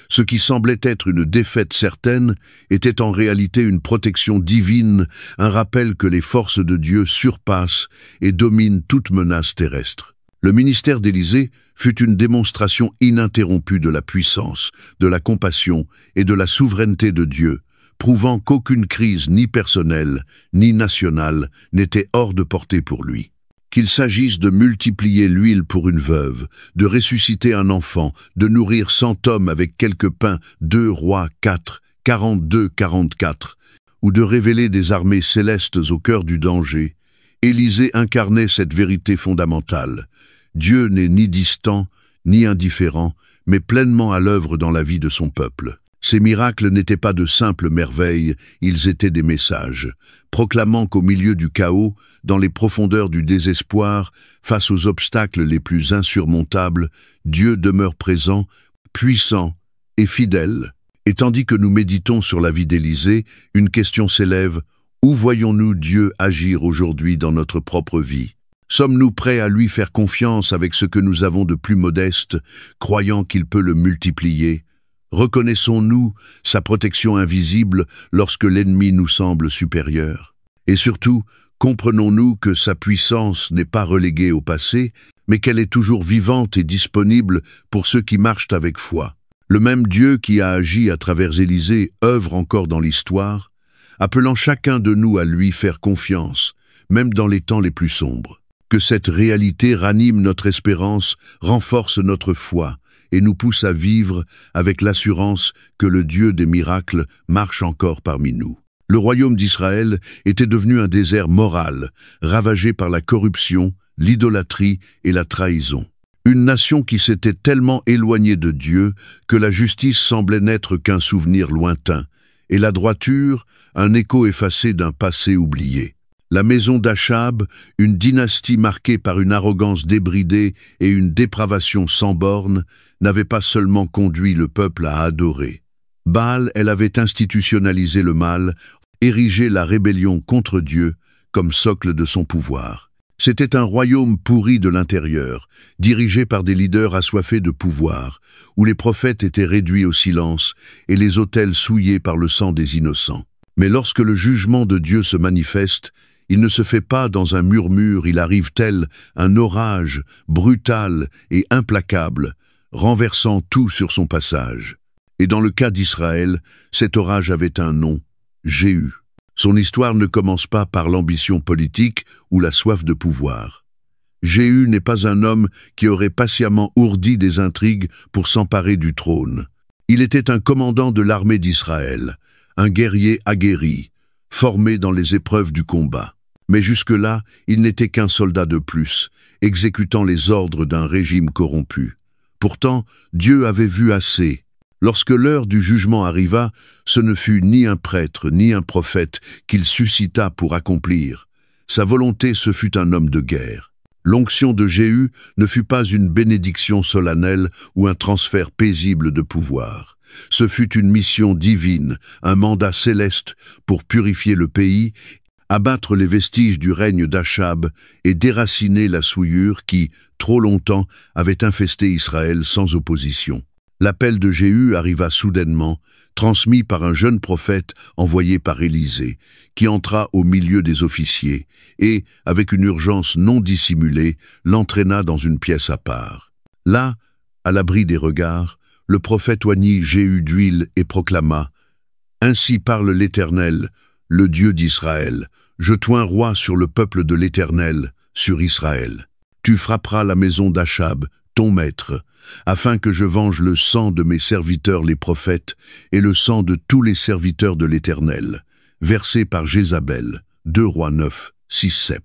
Ce qui semblait être une défaite certaine était en réalité une protection divine, un rappel que les forces de Dieu surpassent et dominent toute menace terrestre. Le ministère d'Élisée fut une démonstration ininterrompue de la puissance, de la compassion et de la souveraineté de Dieu, prouvant qu'aucune crise ni personnelle, ni nationale n'était hors de portée pour lui. Qu'il s'agisse de multiplier l'huile pour une veuve, de ressusciter un enfant, de nourrir 100 hommes avec quelques pains, 2 Rois 4, 42-44, ou de révéler des armées célestes au cœur du danger, Élisée incarnait cette vérité fondamentale. Dieu n'est ni distant, ni indifférent, mais pleinement à l'œuvre dans la vie de son peuple. Ces miracles n'étaient pas de simples merveilles, ils étaient des messages, proclamant qu'au milieu du chaos, dans les profondeurs du désespoir, face aux obstacles les plus insurmontables, Dieu demeure présent, puissant et fidèle. Et tandis que nous méditons sur la vie d'Élisée, une question s'élève: où voyons-nous Dieu agir aujourd'hui dans notre propre vie? Sommes-nous prêts à lui faire confiance avec ce que nous avons de plus modeste, croyant qu'il peut le multiplier? Reconnaissons-nous sa protection invisible lorsque l'ennemi nous semble supérieur? Et surtout, comprenons-nous que sa puissance n'est pas reléguée au passé, mais qu'elle est toujours vivante et disponible pour ceux qui marchent avec foi? Le même Dieu qui a agi à travers Élisée œuvre encore dans l'histoire, appelant chacun de nous à lui faire confiance, même dans les temps les plus sombres. Que cette réalité ranime notre espérance, renforce notre foi, et nous pousse à vivre avec l'assurance que le Dieu des miracles marche encore parmi nous. Le royaume d'Israël était devenu un désert moral, ravagé par la corruption, l'idolâtrie et la trahison. Une nation qui s'était tellement éloignée de Dieu que la justice semblait n'être qu'un souvenir lointain, et la droiture, un écho effacé d'un passé oublié. La maison d'Achab, une dynastie marquée par une arrogance débridée et une dépravation sans bornes, n'avait pas seulement conduit le peuple à adorer. Baal, elle avait institutionnalisé le mal, érigé la rébellion contre Dieu comme socle de son pouvoir. C'était un royaume pourri de l'intérieur, dirigé par des leaders assoiffés de pouvoir, où les prophètes étaient réduits au silence et les autels souillés par le sang des innocents. Mais lorsque le jugement de Dieu se manifeste, il ne se fait pas dans un murmure, il arrive tel un orage, brutal et implacable, renversant tout sur son passage. Et dans le cas d'Israël, cet orage avait un nom, Jéhu. Son histoire ne commence pas par l'ambition politique ou la soif de pouvoir. Jéhu n'est pas un homme qui aurait patiemment ourdi des intrigues pour s'emparer du trône. Il était un commandant de l'armée d'Israël, un guerrier aguerri, formé dans les épreuves du combat. Mais jusque-là, il n'était qu'un soldat de plus, exécutant les ordres d'un régime corrompu. Pourtant, Dieu avait vu assez. Lorsque l'heure du jugement arriva, ce ne fut ni un prêtre ni un prophète qu'il suscita pour accomplir. Sa volonté, ce fut un homme de guerre. L'onction de Jéhu ne fut pas une bénédiction solennelle ou un transfert paisible de pouvoir. Ce fut une mission divine, un mandat céleste pour purifier le pays, abattre les vestiges du règne d'Achab et déraciner la souillure qui, trop longtemps, avait infesté Israël sans opposition. L'appel de Jéhu arriva soudainement, transmis par un jeune prophète envoyé par Élisée, qui entra au milieu des officiers et, avec une urgence non dissimulée, l'entraîna dans une pièce à part. Là, à l'abri des regards, le prophète oignit Jéhu d'huile et proclama: « Ainsi parle l'Éternel, le Dieu d'Israël, je toins roi sur le peuple de l'Éternel, sur Israël. Tu frapperas la maison d'Achab, ton maître, afin que je venge le sang de mes serviteurs les prophètes et le sang de tous les serviteurs de l'Éternel, versé par Jézabel. 2 Rois 9, 6-7.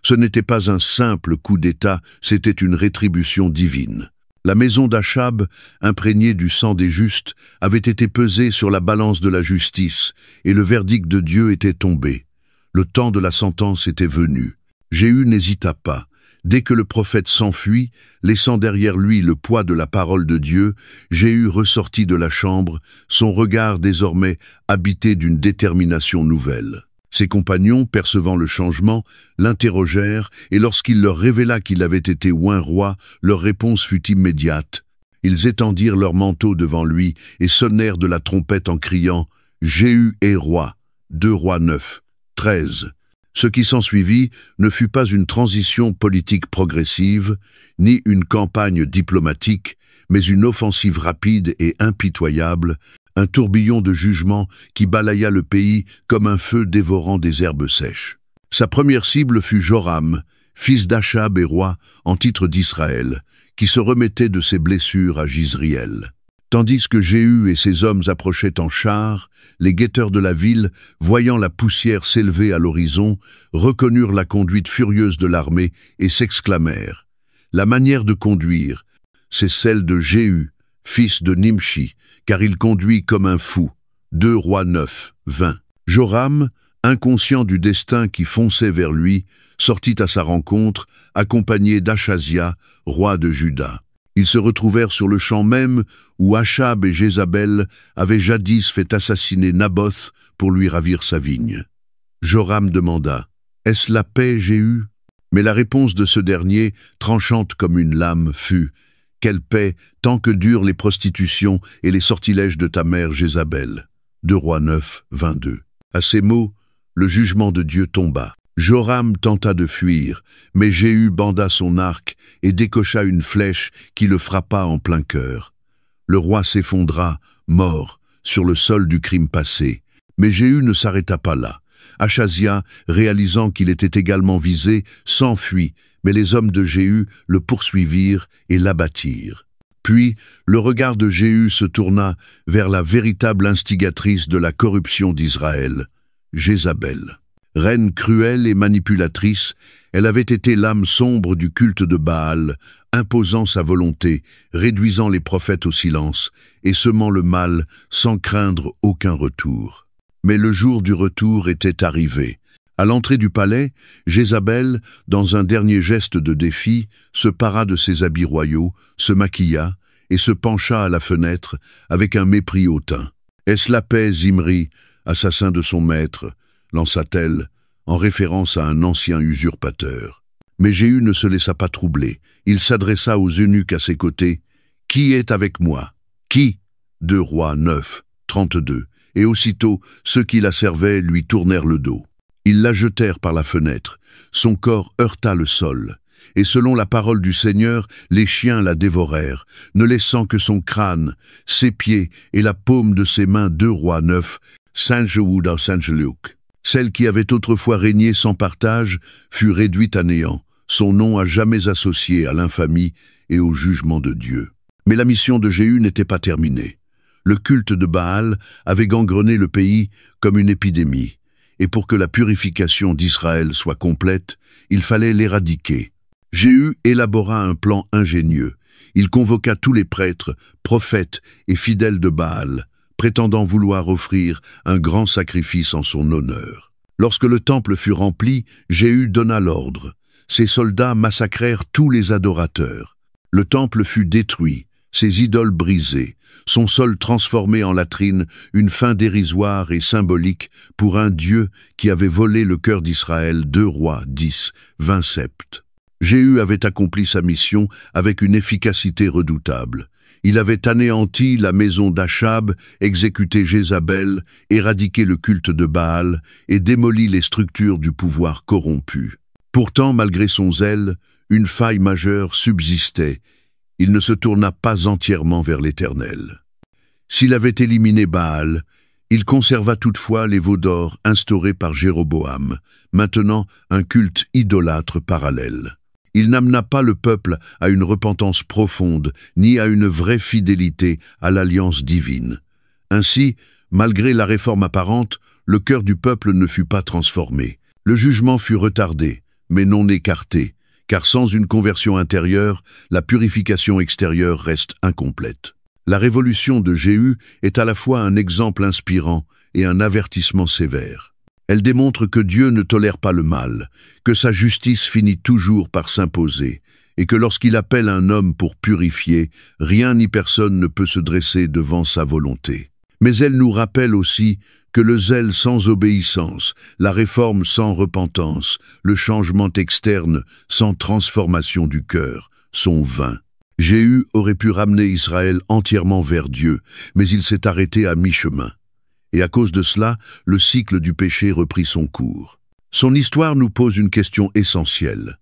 Ce n'était pas un simple coup d'État, c'était une rétribution divine. La maison d'Achab, imprégnée du sang des justes, avait été pesée sur la balance de la justice, et le verdict de Dieu était tombé. Le temps de la sentence était venu. Jéhu n'hésita pas. Dès que le prophète s'enfuit, laissant derrière lui le poids de la parole de Dieu, Jéhu ressortit de la chambre, son regard désormais habité d'une détermination nouvelle. Ses compagnons, percevant le changement, l'interrogèrent, et lorsqu'il leur révéla qu'il avait été oint roi, leur réponse fut immédiate. Ils étendirent leurs manteaux devant lui et sonnèrent de la trompette en criant « Jéhu est roi ». 2 Rois 9, 13. Ce qui s'ensuivit ne fut pas une transition politique progressive, ni une campagne diplomatique, mais une offensive rapide et impitoyable, un tourbillon de jugement qui balaya le pays comme un feu dévorant des herbes sèches. Sa première cible fut Joram, fils d'Achab et roi en titre d'Israël, qui se remettait de ses blessures à Jizriel. Tandis que Jéhu et ses hommes approchaient en char, les guetteurs de la ville, voyant la poussière s'élever à l'horizon, reconnurent la conduite furieuse de l'armée et s'exclamèrent « La manière de conduire, c'est celle de Jéhu, fils de Nimshi, car il conduit comme un fou. » 2 Rois 9, 20. Joram, inconscient du destin qui fonçait vers lui, sortit à sa rencontre, accompagné d'Achazia, roi de Juda. Ils se retrouvèrent sur le champ même où Achab et Jézabel avaient jadis fait assassiner Naboth pour lui ravir sa vigne. Joram demanda « Est-ce la paix, Jéhu ?» Mais la réponse de ce dernier, tranchante comme une lame, fut « Quelle paix, tant que durent les prostitutions et les sortilèges de ta mère Jézabel. » 2 Rois 9, 22. À ces mots, le jugement de Dieu tomba. Joram tenta de fuir, mais Jéhu banda son arc et décocha une flèche qui le frappa en plein cœur. Le roi s'effondra, mort, sur le sol du crime passé. Mais Jéhu ne s'arrêta pas là. Achazia, réalisant qu'il était également visé, s'enfuit, mais les hommes de Jéhu le poursuivirent et l'abattirent. Puis, le regard de Jéhu se tourna vers la véritable instigatrice de la corruption d'Israël, Jézabel. Reine cruelle et manipulatrice, elle avait été l'âme sombre du culte de Baal, imposant sa volonté, réduisant les prophètes au silence et semant le mal sans craindre aucun retour. Mais le jour du retour était arrivé. À l'entrée du palais, Jézabel, dans un dernier geste de défi, se para de ses habits royaux, se maquilla et se pencha à la fenêtre avec un mépris hautain. « Est-ce la paix, Zimri, assassin de son maître ?» lança-t-elle, en référence à un ancien usurpateur. Mais Jéhu ne se laissa pas troubler. Il s'adressa aux eunuques à ses côtés. « Qui est avec moi ?»« Qui » 2 Rois 9, 32. Et aussitôt, ceux qui la servaient lui tournèrent le dos. Ils la jetèrent par la fenêtre. Son corps heurta le sol. Et selon la parole du Seigneur, les chiens la dévorèrent, ne laissant que son crâne, ses pieds et la paume de ses mains. 2 Rois 9, Saint-Jehoud Saint-Jeluc. Celle qui avait autrefois régné sans partage fut réduite à néant, son nom à jamais associé à l'infamie et au jugement de Dieu. Mais la mission de Jéhu n'était pas terminée. Le culte de Baal avait gangrené le pays comme une épidémie, et pour que la purification d'Israël soit complète, il fallait l'éradiquer. Jéhu élabora un plan ingénieux. Il convoqua tous les prêtres, prophètes et fidèles de Baal, prétendant vouloir offrir un grand sacrifice en son honneur. Lorsque le temple fut rempli, Jéhu donna l'ordre. Ses soldats massacrèrent tous les adorateurs. Le temple fut détruit, ses idoles brisées, son sol transformé en latrine, une fin dérisoire et symbolique pour un Dieu qui avait volé le cœur d'Israël. 2 Rois 10, 20 sept. Jéhu avait accompli sa mission avec une efficacité redoutable. Il avait anéanti la maison d'Achab, exécuté Jézabel, éradiqué le culte de Baal et démoli les structures du pouvoir corrompu. Pourtant, malgré son zèle, une faille majeure subsistait. Il ne se tourna pas entièrement vers l'Éternel. S'il avait éliminé Baal, il conserva toutefois les veaux d'or instaurés par Jéroboam, maintenant un culte idolâtre parallèle. Il n'amena pas le peuple à une repentance profonde, ni à une vraie fidélité à l'alliance divine. Ainsi, malgré la réforme apparente, le cœur du peuple ne fut pas transformé. Le jugement fut retardé, mais non écarté, car sans une conversion intérieure, la purification extérieure reste incomplète. La révolution de Jéhu est à la fois un exemple inspirant et un avertissement sévère. Elle démontre que Dieu ne tolère pas le mal, que sa justice finit toujours par s'imposer, et que lorsqu'il appelle un homme pour purifier, rien ni personne ne peut se dresser devant sa volonté. Mais elle nous rappelle aussi que le zèle sans obéissance, la réforme sans repentance, le changement externe sans transformation du cœur sont vains. Jéhu aurait pu ramener Israël entièrement vers Dieu, mais il s'est arrêté à mi-chemin. Et à cause de cela, le cycle du péché reprit son cours. Son histoire nous pose une question essentielle.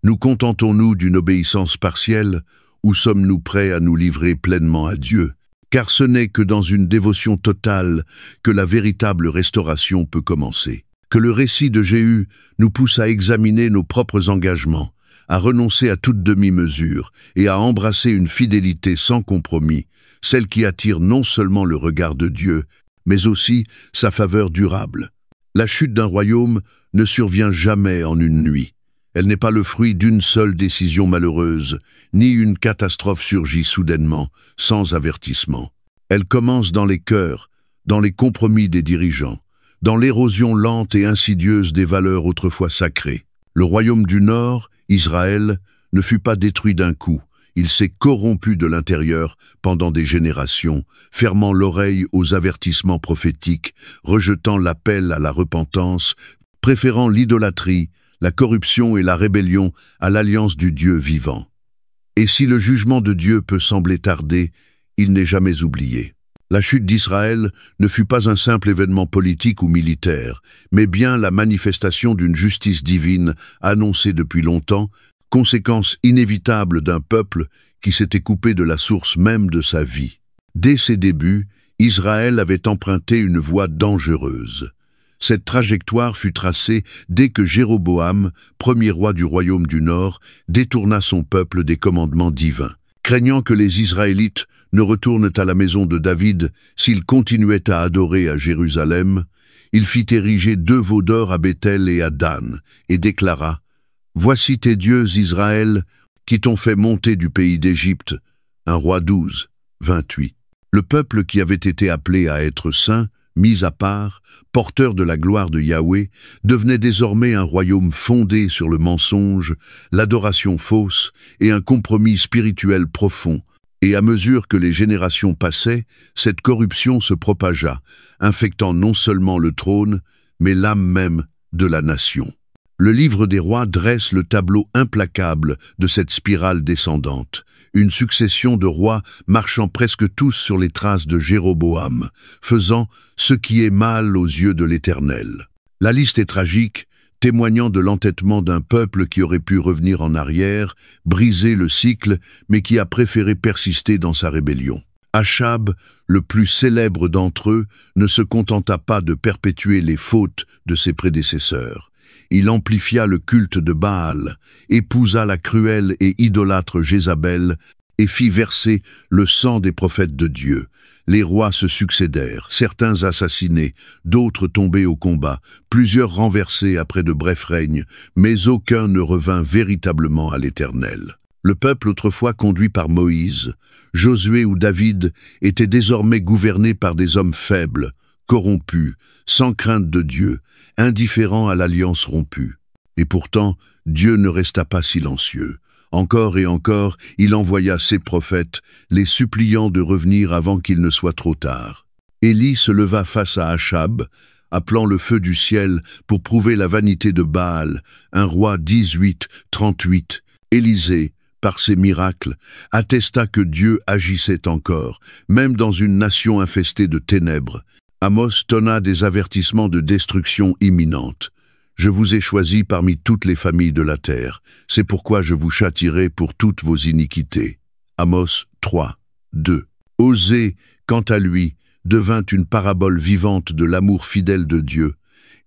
Nous contentons-nous d'une obéissance partielle ou sommes-nous prêts à nous livrer pleinement à Dieu? Car ce n'est que dans une dévotion totale que la véritable restauration peut commencer. Que le récit de Jéhu nous pousse à examiner nos propres engagements, à renoncer à toute demi-mesure et à embrasser une fidélité sans compromis, celle qui attire non seulement le regard de Dieu, mais aussi sa faveur durable. La chute d'un royaume ne survient jamais en une nuit. Elle n'est pas le fruit d'une seule décision malheureuse, ni une catastrophe surgit soudainement, sans avertissement. Elle commence dans les cœurs, dans les compromis des dirigeants, dans l'érosion lente et insidieuse des valeurs autrefois sacrées. Le royaume du Nord, Israël, ne fut pas détruit d'un coup. Il s'est corrompu de l'intérieur pendant des générations, fermant l'oreille aux avertissements prophétiques, rejetant l'appel à la repentance, préférant l'idolâtrie, la corruption et la rébellion à l'alliance du Dieu vivant. Et si le jugement de Dieu peut sembler tarder, il n'est jamais oublié. La chute d'Israël ne fut pas un simple événement politique ou militaire, mais bien la manifestation d'une justice divine annoncée depuis longtemps, conséquence inévitable d'un peuple qui s'était coupé de la source même de sa vie. Dès ses débuts, Israël avait emprunté une voie dangereuse. Cette trajectoire fut tracée dès que Jéroboam, premier roi du royaume du Nord, détourna son peuple des commandements divins. Craignant que les Israélites ne retournent à la maison de David s'ils continuaient à adorer à Jérusalem, il fit ériger 2 veaux d'or à Béthel et à Dan, et déclara « Voici tes dieux, Israël, qui t'ont fait monter du pays d'Égypte. » 1 Roi 12, 28. Le peuple qui avait été appelé à être saint, mis à part, porteur de la gloire de Yahweh, devenait désormais un royaume fondé sur le mensonge, l'adoration fausse et un compromis spirituel profond. Et à mesure que les générations passaient, cette corruption se propagea, infectant non seulement le trône, mais l'âme même de la nation. Le livre des rois dresse le tableau implacable de cette spirale descendante, une succession de rois marchant presque tous sur les traces de Jéroboam, faisant ce qui est mal aux yeux de l'Éternel. La liste est tragique, témoignant de l'entêtement d'un peuple qui aurait pu revenir en arrière, briser le cycle, mais qui a préféré persister dans sa rébellion. Achab, le plus célèbre d'entre eux, ne se contenta pas de perpétuer les fautes de ses prédécesseurs. Il amplifia le culte de Baal, épousa la cruelle et idolâtre Jézabel et fit verser le sang des prophètes de Dieu. Les rois se succédèrent, certains assassinés, d'autres tombés au combat, plusieurs renversés après de brefs règnes, mais aucun ne revint véritablement à l'Éternel. Le peuple autrefois conduit par Moïse, Josué ou David était désormais gouverné par des hommes faibles, corrompus, sans crainte de Dieu, indifférents à l'alliance rompue. Et pourtant, Dieu ne resta pas silencieux. Encore et encore, il envoya ses prophètes, les suppliant de revenir avant qu'il ne soit trop tard. Élie se leva face à Achab, appelant le feu du ciel pour prouver la vanité de Baal, 1 Roi 18, 38. Élisée, par ses miracles, attesta que Dieu agissait encore, même dans une nation infestée de ténèbres. Amos donna des avertissements de destruction imminente. Je vous ai choisi parmi toutes les familles de la terre. C'est pourquoi je vous châtierai pour toutes vos iniquités. Amos 3, 2. Osée, quant à lui, devint une parabole vivante de l'amour fidèle de Dieu,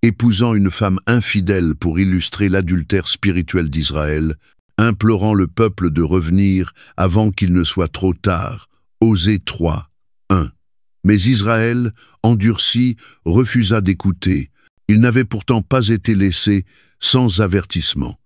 épousant une femme infidèle pour illustrer l'adultère spirituel d'Israël, implorant le peuple de revenir avant qu'il ne soit trop tard. Osée 3, 1. Mais Israël, endurci, refusa d'écouter. Il n'avait pourtant pas été laissé sans avertissement.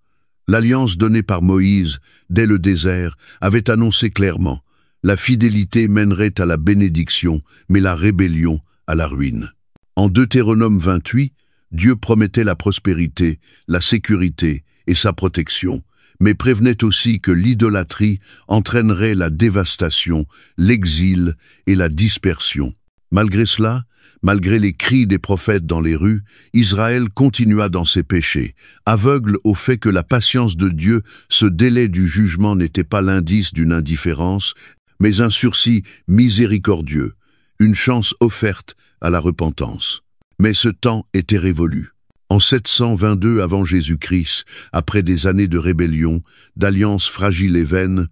L'alliance donnée par Moïse, dès le désert, avait annoncé clairement « La fidélité mènerait à la bénédiction, mais la rébellion à la ruine ». En Deutéronome 28, Dieu promettait la prospérité, la sécurité et sa protection, mais prévenait aussi que l'idolâtrie entraînerait la dévastation, l'exil et la dispersion. Malgré cela, malgré les cris des prophètes dans les rues, Israël continua dans ses péchés, aveugle au fait que la patience de Dieu, ce délai du jugement n'était pas l'indice d'une indifférence, mais un sursis miséricordieux, une chance offerte à la repentance. Mais ce temps était révolu. En 722 avant Jésus-Christ, après des années de rébellion, d'alliances fragiles et vaines,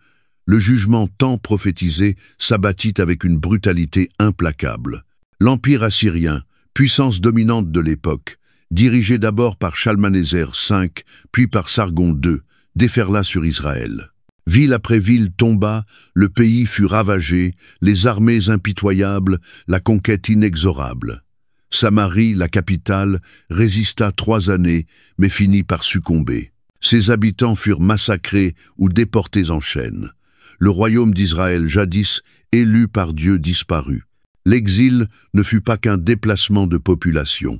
le jugement tant prophétisé s'abattit avec une brutalité implacable. L'Empire assyrien, puissance dominante de l'époque, dirigé d'abord par Shalmaneser V, puis par Sargon II, déferla sur Israël. Ville après ville tomba, le pays fut ravagé, les armées impitoyables, la conquête inexorable. Samarie, la capitale, résista 3 années, mais finit par succomber. Ses habitants furent massacrés ou déportés en chaîne. Le royaume d'Israël, jadis élu par Dieu, disparut. L'exil ne fut pas qu'un déplacement de population.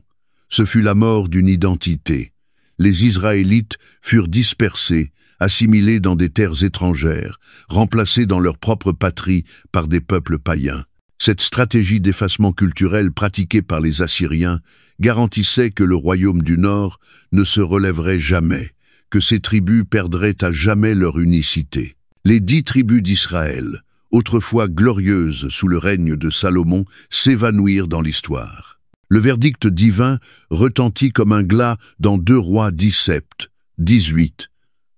Ce fut la mort d'une identité. Les Israélites furent dispersés, assimilés dans des terres étrangères, remplacés dans leur propre patrie par des peuples païens. Cette stratégie d'effacement culturel pratiquée par les Assyriens garantissait que le royaume du Nord ne se relèverait jamais, que ses tribus perdraient à jamais leur unicité. Les 10 tribus d'Israël, autrefois glorieuses sous le règne de Salomon, s'évanouirent dans l'histoire. Le verdict divin retentit comme un glas dans 2 Rois 17, 18.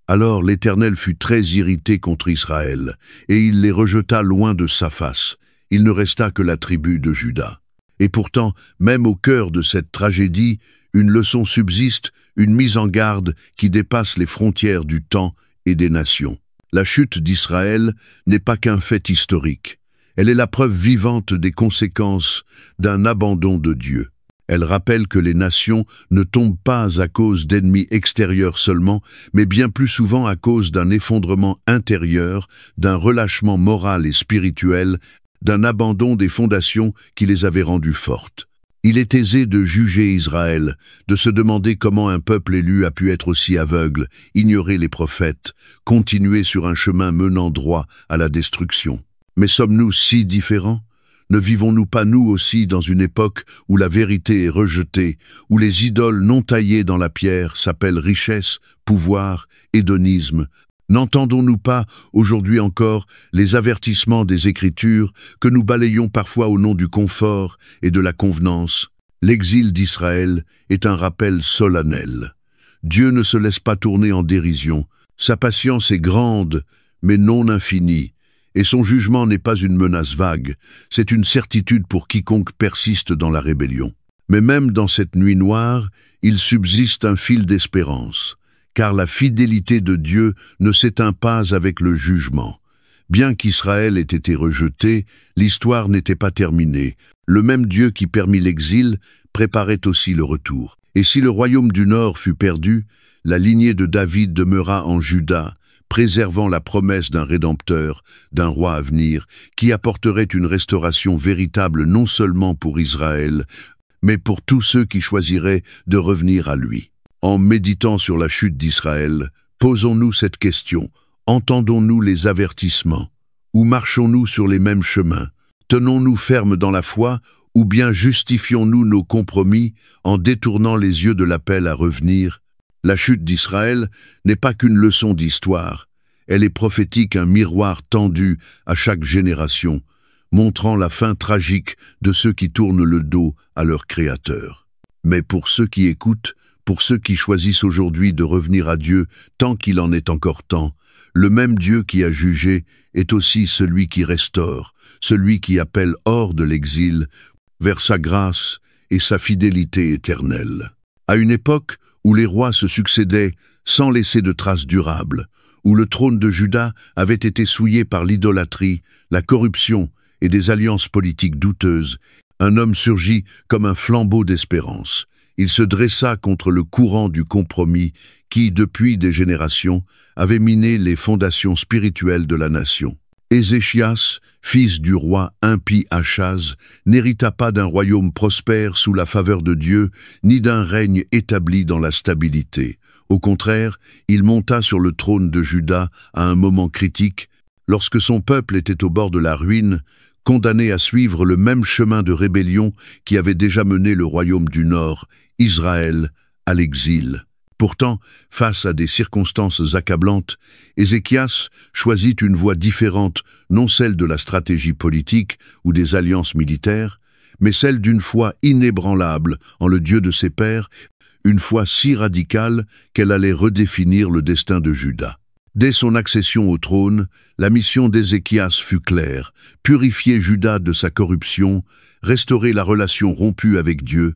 Alors l'Éternel fut très irrité contre Israël, et il les rejeta loin de sa face. Il ne resta que la tribu de Juda. Et pourtant, même au cœur de cette tragédie, une leçon subsiste, une mise en garde qui dépasse les frontières du temps et des nations. La chute d'Israël n'est pas qu'un fait historique. Elle est la preuve vivante des conséquences d'un abandon de Dieu. Elle rappelle que les nations ne tombent pas à cause d'ennemis extérieurs seulement, mais bien plus souvent à cause d'un effondrement intérieur, d'un relâchement moral et spirituel, d'un abandon des fondations qui les avaient rendues fortes. Il est aisé de juger Israël, de se demander comment un peuple élu a pu être aussi aveugle, ignorer les prophètes, continuer sur un chemin menant droit à la destruction. Mais sommes-nous si différents? Ne vivons-nous pas nous aussi dans une époque où la vérité est rejetée, où les idoles non taillées dans la pierre s'appellent richesse, pouvoir, hédonisme? N'entendons-nous pas, aujourd'hui encore, les avertissements des Écritures que nous balayons parfois au nom du confort et de la convenance? L'exil d'Israël est un rappel solennel. Dieu ne se laisse pas tourner en dérision. Sa patience est grande, mais non infinie, et son jugement n'est pas une menace vague, c'est une certitude pour quiconque persiste dans la rébellion. Mais même dans cette nuit noire, il subsiste un fil d'espérance. Car la fidélité de Dieu ne s'éteint pas avec le jugement. Bien qu'Israël ait été rejeté, l'histoire n'était pas terminée. Le même Dieu qui permit l'exil préparait aussi le retour. Et si le royaume du Nord fut perdu, la lignée de David demeura en Juda, préservant la promesse d'un Rédempteur, d'un roi à venir, qui apporterait une restauration véritable non seulement pour Israël, mais pour tous ceux qui choisiraient de revenir à lui. En méditant sur la chute d'Israël, posons-nous cette question. Entendons-nous les avertissements? Ou marchons-nous sur les mêmes chemins? Tenons-nous fermes dans la foi? Ou bien justifions-nous nos compromis en détournant les yeux de l'appel à revenir? La chute d'Israël n'est pas qu'une leçon d'histoire. Elle est prophétique, un miroir tendu à chaque génération, montrant la fin tragique de ceux qui tournent le dos à leur Créateur. Mais pour ceux qui écoutent, pour ceux qui choisissent aujourd'hui de revenir à Dieu tant qu'il en est encore temps, le même Dieu qui a jugé est aussi celui qui restaure, celui qui appelle hors de l'exil vers sa grâce et sa fidélité éternelle. À une époque où les rois se succédaient sans laisser de traces durables, où le trône de Juda avait été souillé par l'idolâtrie, la corruption et des alliances politiques douteuses, un homme surgit comme un flambeau d'espérance. Il se dressa contre le courant du compromis qui, depuis des générations, avait miné les fondations spirituelles de la nation. Ézéchias, fils du roi impie Achaz, n'hérita pas d'un royaume prospère sous la faveur de Dieu, ni d'un règne établi dans la stabilité. Au contraire, il monta sur le trône de Juda à un moment critique, lorsque son peuple était au bord de la ruine, condamné à suivre le même chemin de rébellion qui avait déjà mené le royaume du Nord, Israël, à l'exil. Pourtant, face à des circonstances accablantes, Ézéchias choisit une voie différente, non celle de la stratégie politique ou des alliances militaires, mais celle d'une foi inébranlable en le Dieu de ses pères, une foi si radicale qu'elle allait redéfinir le destin de Juda. Dès son accession au trône, la mission d'Ézéchias fut claire: purifier Juda de sa corruption, restaurer la relation rompue avec Dieu,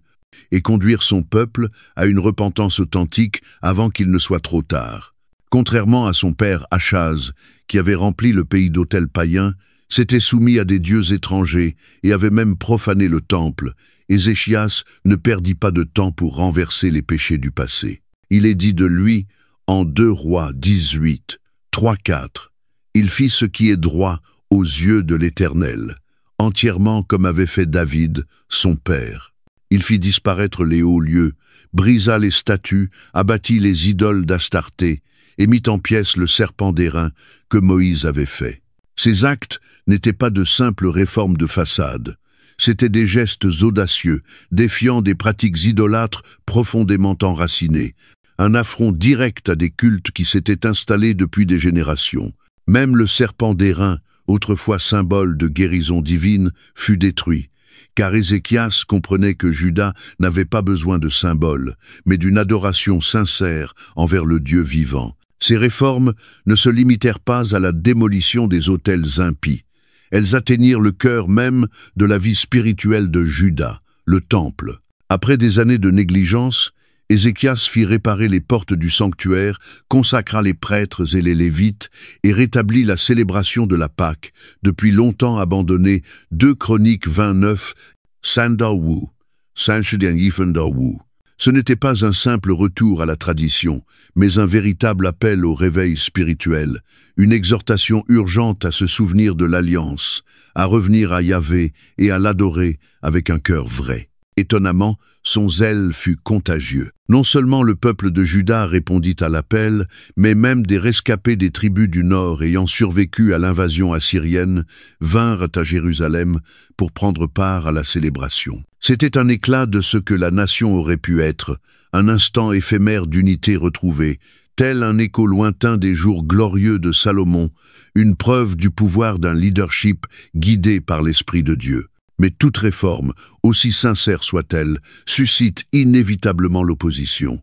et conduire son peuple à une repentance authentique avant qu'il ne soit trop tard. Contrairement à son père Achaz, qui avait rempli le pays d'autels païens, s'était soumis à des dieux étrangers et avait même profané le temple, Ézéchias ne perdit pas de temps pour renverser les péchés du passé. Il est dit de lui, en 2 Rois 18, 3-4, « Il fit ce qui est droit aux yeux de l'Éternel, entièrement comme avait fait David, son père. Il fit disparaître les hauts lieux, brisa les statues, abattit les idoles d'Astarté et mit en pièces le serpent d'airain que Moïse avait fait. » Ces actes n'étaient pas de simples réformes de façade. C'étaient des gestes audacieux, défiant des pratiques idolâtres profondément enracinées, un affront direct à des cultes qui s'étaient installés depuis des générations. Même le serpent d'airain, autrefois symbole de guérison divine, fut détruit, car Ézéchias comprenait que Juda n'avait pas besoin de symboles, mais d'une adoration sincère envers le Dieu vivant. Ces réformes ne se limitèrent pas à la démolition des autels impies. Elles atteignirent le cœur même de la vie spirituelle de Juda, le temple. Après des années de négligence, Ézéchias fit réparer les portes du sanctuaire, consacra les prêtres et les Lévites et rétablit la célébration de la Pâque, depuis longtemps abandonnée. 2 Chroniques 29, Sandawu, Sanshedian-Yifendawu. Ce n'était pas un simple retour à la tradition, mais un véritable appel au réveil spirituel, une exhortation urgente à se souvenir de l'alliance, à revenir à Yahvé et à l'adorer avec un cœur vrai. Étonnamment, son zèle fut contagieux. Non seulement le peuple de Juda répondit à l'appel, mais même des rescapés des tribus du Nord ayant survécu à l'invasion assyrienne vinrent à Jérusalem pour prendre part à la célébration. C'était un éclat de ce que la nation aurait pu être, un instant éphémère d'unité retrouvée, tel un écho lointain des jours glorieux de Salomon, une preuve du pouvoir d'un leadership guidé par l'Esprit de Dieu. Mais toute réforme, aussi sincère soit-elle, suscite inévitablement l'opposition.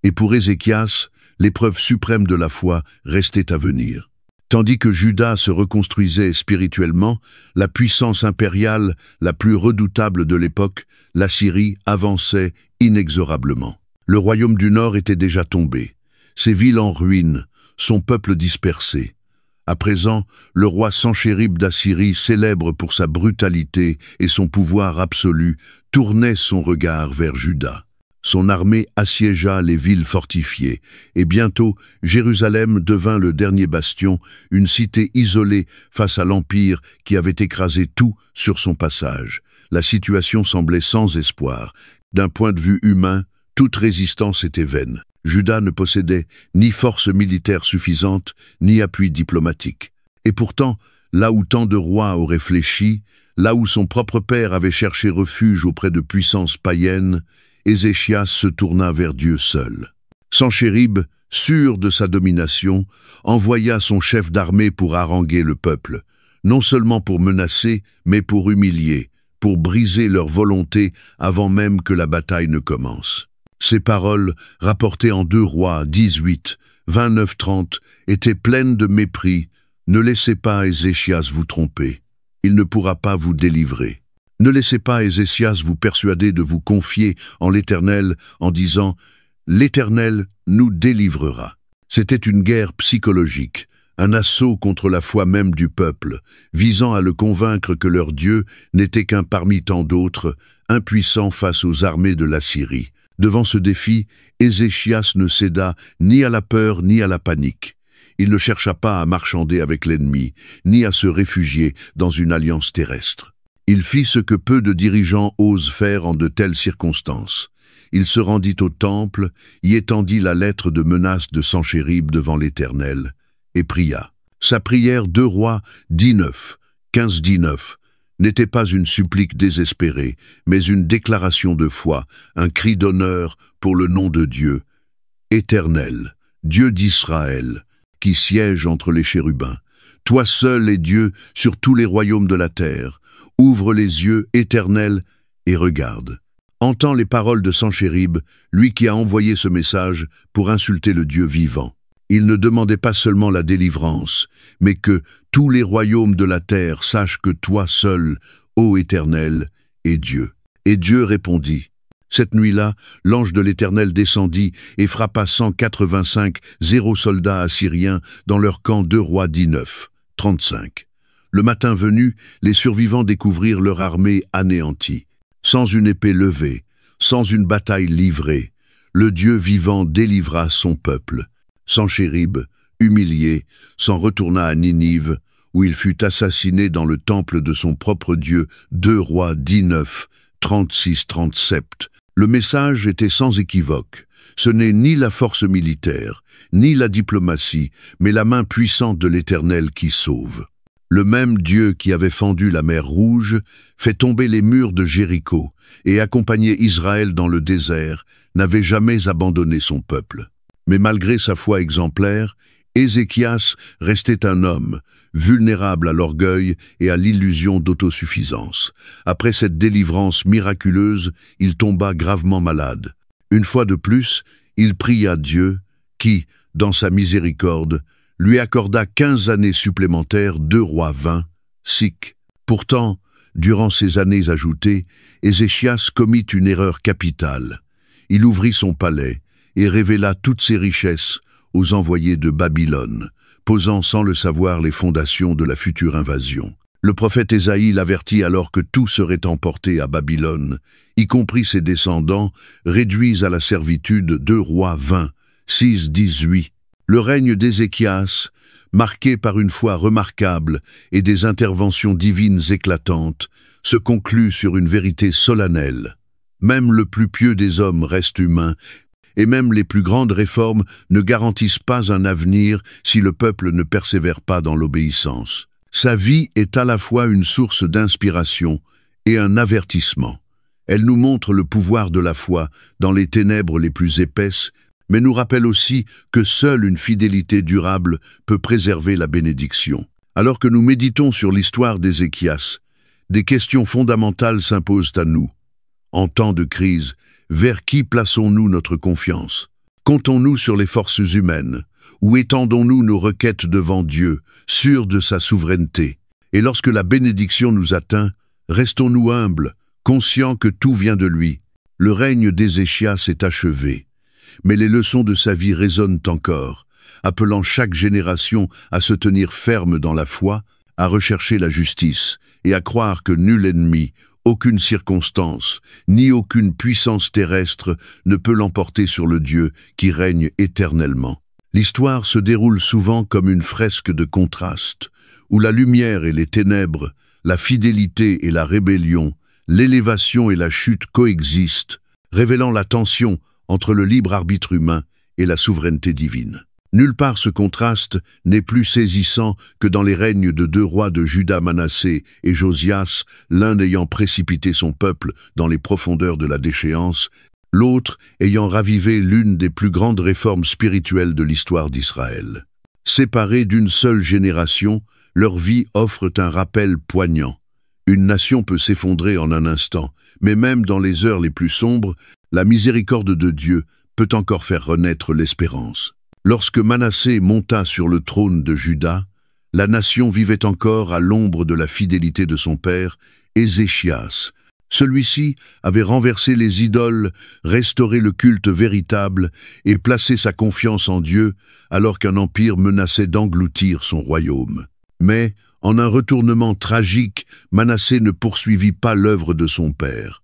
Et pour Ézéchias, l'épreuve suprême de la foi restait à venir. Tandis que Juda se reconstruisait spirituellement, la puissance impériale la plus redoutable de l'époque, l'Assyrie, avançait inexorablement. Le royaume du Nord était déjà tombé, ses villes en ruine, son peuple dispersé. À présent, le roi Sanchérib d'Assyrie, célèbre pour sa brutalité et son pouvoir absolu, tournait son regard vers Juda. Son armée assiégea les villes fortifiées, et bientôt Jérusalem devint le dernier bastion, une cité isolée face à l'Empire qui avait écrasé tout sur son passage. La situation semblait sans espoir. D'un point de vue humain, toute résistance était vaine. Juda ne possédait ni force militaire suffisante, ni appui diplomatique. Et pourtant, là où tant de rois auraient fléchi, là où son propre père avait cherché refuge auprès de puissances païennes, Ézéchias se tourna vers Dieu seul. Sanchérib, sûr de sa domination, envoya son chef d'armée pour haranguer le peuple, non seulement pour menacer, mais pour humilier, pour briser leur volonté avant même que la bataille ne commence. Ces paroles, rapportées en 2 Rois 18, 29-30, étaient pleines de mépris. Ne laissez pas Ézéchias vous tromper. Il ne pourra pas vous délivrer. Ne laissez pas Ézéchias vous persuader de vous confier en l'Éternel en disant « L'Éternel nous délivrera ». C'était une guerre psychologique, un assaut contre la foi même du peuple, visant à le convaincre que leur Dieu n'était qu'un parmi tant d'autres, impuissant face aux armées de l'Assyrie. Devant ce défi, Ézéchias ne céda ni à la peur ni à la panique. Il ne chercha pas à marchander avec l'ennemi, ni à se réfugier dans une alliance terrestre. Il fit ce que peu de dirigeants osent faire en de telles circonstances. Il se rendit au temple, y étendit la lettre de menace de Sanchérib devant l'Éternel, et pria. Sa prière 2 Rois 19, 15-19, n'était pas une supplique désespérée, mais une déclaration de foi, un cri d'honneur pour le nom de Dieu, Éternel, Dieu d'Israël, qui siège entre les chérubins. Toi seul es Dieu sur tous les royaumes de la terre. Ouvre les yeux, Éternel, et regarde. Entends les paroles de Sanchérib, lui qui a envoyé ce message pour insulter le Dieu vivant. Il ne demandait pas seulement la délivrance, mais que tous les royaumes de la terre sachent que toi seul, ô Éternel, es Dieu. Et Dieu répondit. Cette nuit-là, l'ange de l'Éternel descendit et frappa 185 soldats assyriens dans leur camp 2 Rois 19, 35. Le matin venu, les survivants découvrirent leur armée anéantie. Sans une épée levée, sans une bataille livrée, le Dieu vivant délivra son peuple. Sanchérib, humilié, s'en retourna à Ninive, où il fut assassiné dans le temple de son propre Dieu, 2 Rois 19, 36-37. Le message était sans équivoque. Ce n'est ni la force militaire, ni la diplomatie, mais la main puissante de l'Éternel qui sauve. Le même Dieu qui avait fendu la mer Rouge fait tomber les murs de Jéricho et accompagné Israël dans le désert, n'avait jamais abandonné son peuple. Mais malgré sa foi exemplaire, Ézéchias restait un homme, vulnérable à l'orgueil et à l'illusion d'autosuffisance. Après cette délivrance miraculeuse, il tomba gravement malade. Une fois de plus, il pria Dieu, qui, dans sa miséricorde, lui accorda 15 années supplémentaires, 2 Rois 20, Sic. Pourtant, durant ces années ajoutées, Ézéchias commit une erreur capitale. Il ouvrit son palais et révéla toutes ses richesses aux envoyés de Babylone, posant sans le savoir les fondations de la future invasion. Le prophète Ésaïe l'avertit alors que tout serait emporté à Babylone, y compris ses descendants, réduits à la servitude. 2 Rois 20, 6-18. Le règne d'Ézéchias, marqué par une foi remarquable et des interventions divines éclatantes, se conclut sur une vérité solennelle. Même le plus pieux des hommes reste humain, et même les plus grandes réformes ne garantissent pas un avenir si le peuple ne persévère pas dans l'obéissance. Sa vie est à la fois une source d'inspiration et un avertissement. Elle nous montre le pouvoir de la foi dans les ténèbres les plus épaisses, mais nous rappelle aussi que seule une fidélité durable peut préserver la bénédiction. Alors que nous méditons sur l'histoire d'Ézéchias, des questions fondamentales s'imposent à nous. En temps de crise, vers qui plaçons-nous notre confiance? Comptons-nous sur les forces humaines? Ou étendons-nous nos requêtes devant Dieu, sûrs de sa souveraineté? Et lorsque la bénédiction nous atteint, restons-nous humbles, conscients que tout vient de lui. Le règne d'Ézéchias est achevé, mais les leçons de sa vie résonnent encore, appelant chaque génération à se tenir ferme dans la foi, à rechercher la justice et à croire que nul ennemi, aucune circonstance, ni aucune puissance terrestre ne peut l'emporter sur le Dieu qui règne éternellement. L'histoire se déroule souvent comme une fresque de contraste, où la lumière et les ténèbres, la fidélité et la rébellion, l'élévation et la chute coexistent, révélant la tension entre le libre arbitre humain et la souveraineté divine. Nulle part ce contraste n'est plus saisissant que dans les règnes de 2 rois de Juda, Manassé et Josias, l'un ayant précipité son peuple dans les profondeurs de la déchéance, l'autre ayant ravivé l'une des plus grandes réformes spirituelles de l'histoire d'Israël. Séparés d'une seule génération, leurs vies offrent un rappel poignant. Une nation peut s'effondrer en un instant, mais même dans les heures les plus sombres, la miséricorde de Dieu peut encore faire renaître l'espérance. Lorsque Manassé monta sur le trône de Juda, la nation vivait encore à l'ombre de la fidélité de son père, Ézéchias. Celui-ci avait renversé les idoles, restauré le culte véritable et placé sa confiance en Dieu alors qu'un empire menaçait d'engloutir son royaume. Mais, en un retournement tragique, Manassé ne poursuivit pas l'œuvre de son père.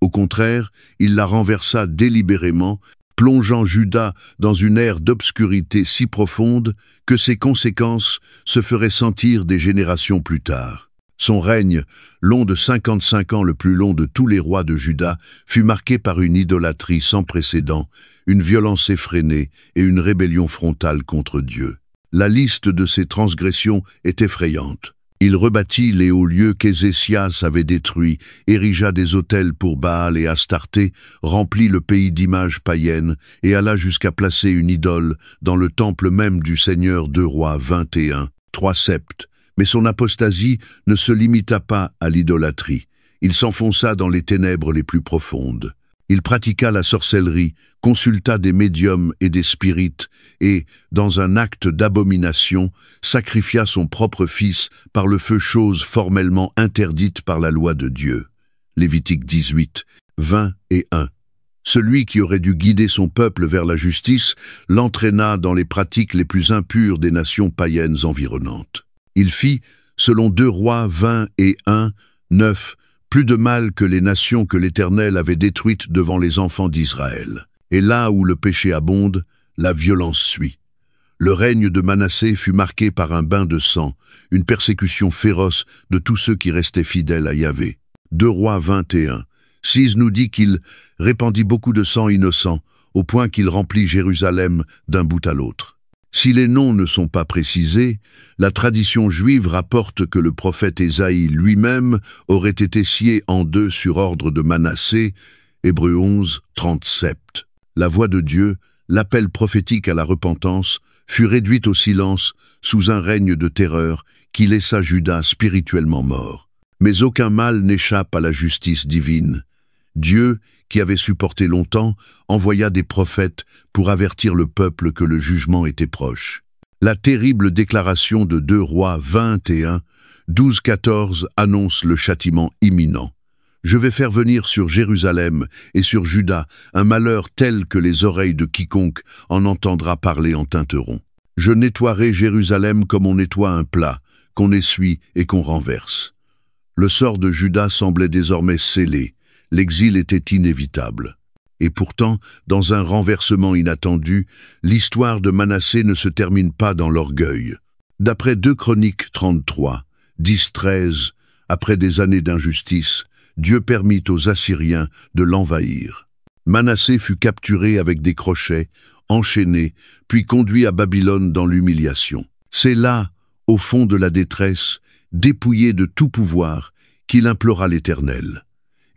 Au contraire, il la renversa délibérément, plongeant Juda dans une ère d'obscurité si profonde que ses conséquences se feraient sentir des générations plus tard. Son règne, long de 55 ans, le plus long de tous les rois de Juda, fut marqué par une idolâtrie sans précédent, une violence effrénée et une rébellion frontale contre Dieu. La liste de ces transgressions est effrayante. Il rebâtit les hauts lieux qu'Ézéchias avait détruits, érigea des autels pour Baal et Astarté, remplit le pays d'images païennes et alla jusqu'à placer une idole dans le temple même du Seigneur 2 Rois 21, 3 Sept. Mais son apostasie ne se limita pas à l'idolâtrie. Il s'enfonça dans les ténèbres les plus profondes. Il pratiqua la sorcellerie, consulta des médiums et des spirites, et, dans un acte d'abomination, sacrifia son propre fils par le feu, chose formellement interdite par la loi de Dieu. Lévitique 18, 20 et 1. Celui qui aurait dû guider son peuple vers la justice l'entraîna dans les pratiques les plus impures des nations païennes environnantes. Il fit, selon 2 Rois 20 et 1, 9, plus de mal que les nations que l'Éternel avait détruites devant les enfants d'Israël. Et là où le péché abonde, la violence suit. Le règne de Manassé fut marqué par un bain de sang, une persécution féroce de tous ceux qui restaient fidèles à Yahvé. 2 Rois 21. 6 nous dit qu'il répandit beaucoup de sang innocent, au point qu'il remplit Jérusalem d'un bout à l'autre. Si les noms ne sont pas précisés, la tradition juive rapporte que le prophète Ésaïe lui-même aurait été scié en deux sur ordre de Manassé, Hébreux 11, 37. La voix de Dieu, l'appel prophétique à la repentance, fut réduite au silence sous un règne de terreur qui laissa Juda spirituellement mort. Mais aucun mal n'échappe à la justice divine. Dieu, qui avait supporté longtemps, envoya des prophètes pour avertir le peuple que le jugement était proche. La terrible déclaration de 2 Rois 21, 12-14 annonce le châtiment imminent. « Je vais faire venir sur Jérusalem et sur Juda un malheur tel que les oreilles de quiconque en entendra parler en tinteront. Je nettoierai Jérusalem comme on nettoie un plat, qu'on essuie et qu'on renverse. » Le sort de Juda semblait désormais scellé. L'exil était inévitable. Et pourtant, dans un renversement inattendu, l'histoire de Manassé ne se termine pas dans l'orgueil. D'après 2 Chroniques 33, 10-13, après des années d'injustice, Dieu permit aux Assyriens de l'envahir. Manassé fut capturé avec des crochets, enchaîné, puis conduit à Babylone dans l'humiliation. C'est là, au fond de la détresse, dépouillé de tout pouvoir, qu'il implora l'Éternel.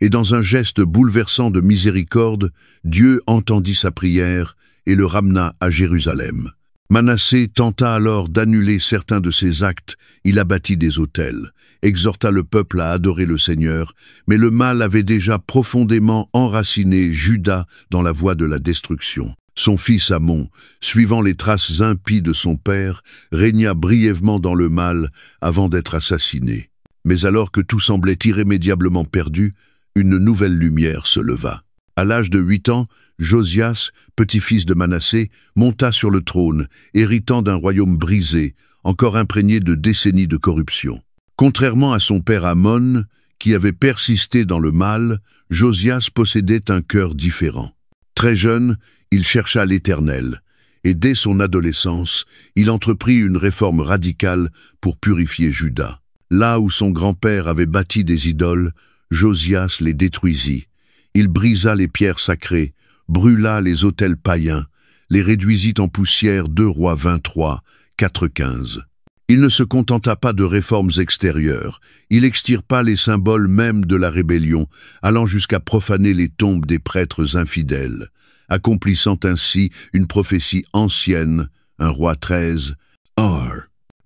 Et dans un geste bouleversant de miséricorde, Dieu entendit sa prière et le ramena à Jérusalem. Manassé tenta alors d'annuler certains de ses actes, il abattit des autels, exhorta le peuple à adorer le Seigneur, mais le mal avait déjà profondément enraciné Juda dans la voie de la destruction. Son fils Amon, suivant les traces impies de son père, régna brièvement dans le mal avant d'être assassiné. Mais alors que tout semblait irrémédiablement perdu, une nouvelle lumière se leva. À l'âge de 8 ans, Josias, petit-fils de Manassé, monta sur le trône, héritant d'un royaume brisé, encore imprégné de décennies de corruption. Contrairement à son père Amon, qui avait persisté dans le mal, Josias possédait un cœur différent. Très jeune, il chercha l'Éternel, et dès son adolescence, il entreprit une réforme radicale pour purifier Juda. Là où son grand-père avait bâti des idoles, Josias les détruisit. Il brisa les pierres sacrées, brûla les autels païens, les réduisit en poussière. 2 Rois 23, 4-15. Il ne se contenta pas de réformes extérieures, il extirpa les symboles même de la rébellion, allant jusqu'à profaner les tombes des prêtres infidèles, accomplissant ainsi une prophétie ancienne, 1 Roi 13,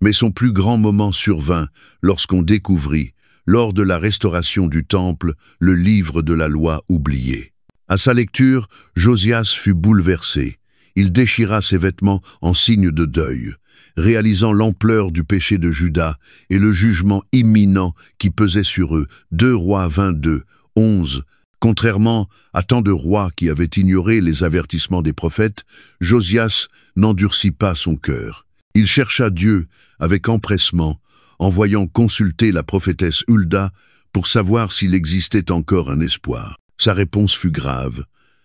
Mais son plus grand moment survint lorsqu'on découvrit, lors de la restauration du temple, le livre de la loi oublié. À sa lecture, Josias fut bouleversé. Il déchira ses vêtements en signe de deuil, réalisant l'ampleur du péché de Juda et le jugement imminent qui pesait sur eux. 2 Rois 22, 11. Contrairement à tant de rois qui avaient ignoré les avertissements des prophètes, Josias n'endurcit pas son cœur. Il chercha Dieu avec empressement, en voyant consulter la prophétesse Hulda pour savoir s'il existait encore un espoir. Sa réponse fut grave.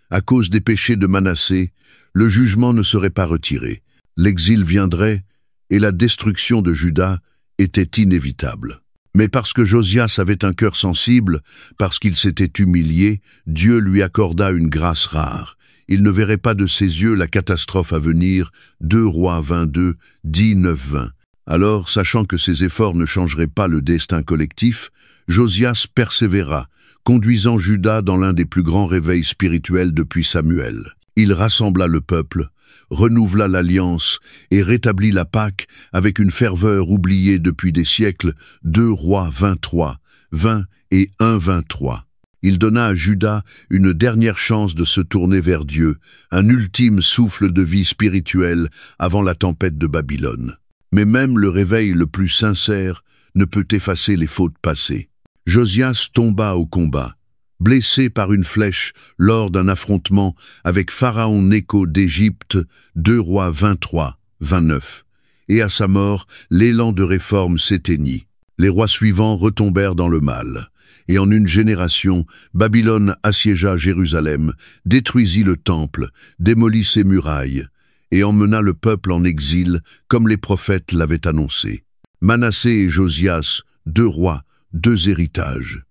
À cause des péchés de Manassé, le jugement ne serait pas retiré. L'exil viendrait et la destruction de Juda était inévitable. Mais parce que Josias avait un cœur sensible, parce qu'il s'était humilié, Dieu lui accorda une grâce rare. Il ne verrait pas de ses yeux la catastrophe à venir. 2 Rois 22, 10-9-20. Alors, sachant que ses efforts ne changeraient pas le destin collectif, Josias persévéra, conduisant Juda dans l'un des plus grands réveils spirituels depuis Samuel. Il rassembla le peuple, renouvela l'alliance et rétablit la Pâque avec une ferveur oubliée depuis des siècles. 2 Rois 23, 20 et 1 23. Il donna à Juda une dernière chance de se tourner vers Dieu, un ultime souffle de vie spirituelle avant la tempête de Babylone. Mais même le réveil le plus sincère ne peut effacer les fautes passées. Josias tomba au combat, blessé par une flèche lors d'un affrontement avec Pharaon Nécho d'Égypte, 2 Rois 23, 29. Et à sa mort, l'élan de réforme s'éteignit. Les rois suivants retombèrent dans le mal. Et en une génération, Babylone assiégea Jérusalem, détruisit le temple, démolit ses murailles, et emmena le peuple en exil, comme les prophètes l'avaient annoncé. Manassé et Josias, 2 rois, 2 héritages.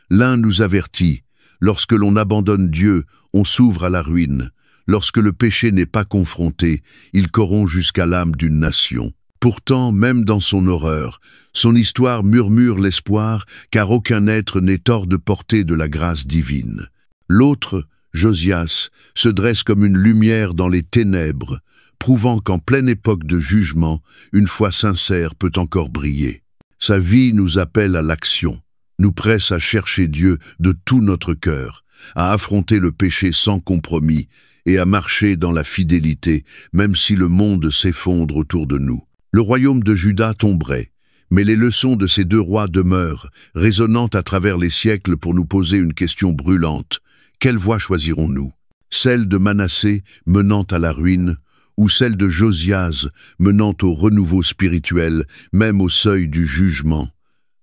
L'un nous avertit, lorsque l'on abandonne Dieu, on s'ouvre à la ruine. Lorsque le péché n'est pas confronté, il corrompt jusqu'à l'âme d'une nation. Pourtant, même dans son horreur, son histoire murmure l'espoir, car aucun être n'est hors de portée de la grâce divine. L'autre, Josias, se dresse comme une lumière dans les ténèbres, prouvant qu'en pleine époque de jugement, une foi sincère peut encore briller. Sa vie nous appelle à l'action, nous presse à chercher Dieu de tout notre cœur, à affronter le péché sans compromis et à marcher dans la fidélité, même si le monde s'effondre autour de nous. Le royaume de Juda tomberait, mais les leçons de ces 2 rois demeurent, résonnant à travers les siècles pour nous poser une question brûlante. Quelle voie choisirons-nous? Celle de Manassé menant à la ruine, ou celle de Josias menant au renouveau spirituel, même au seuil du jugement?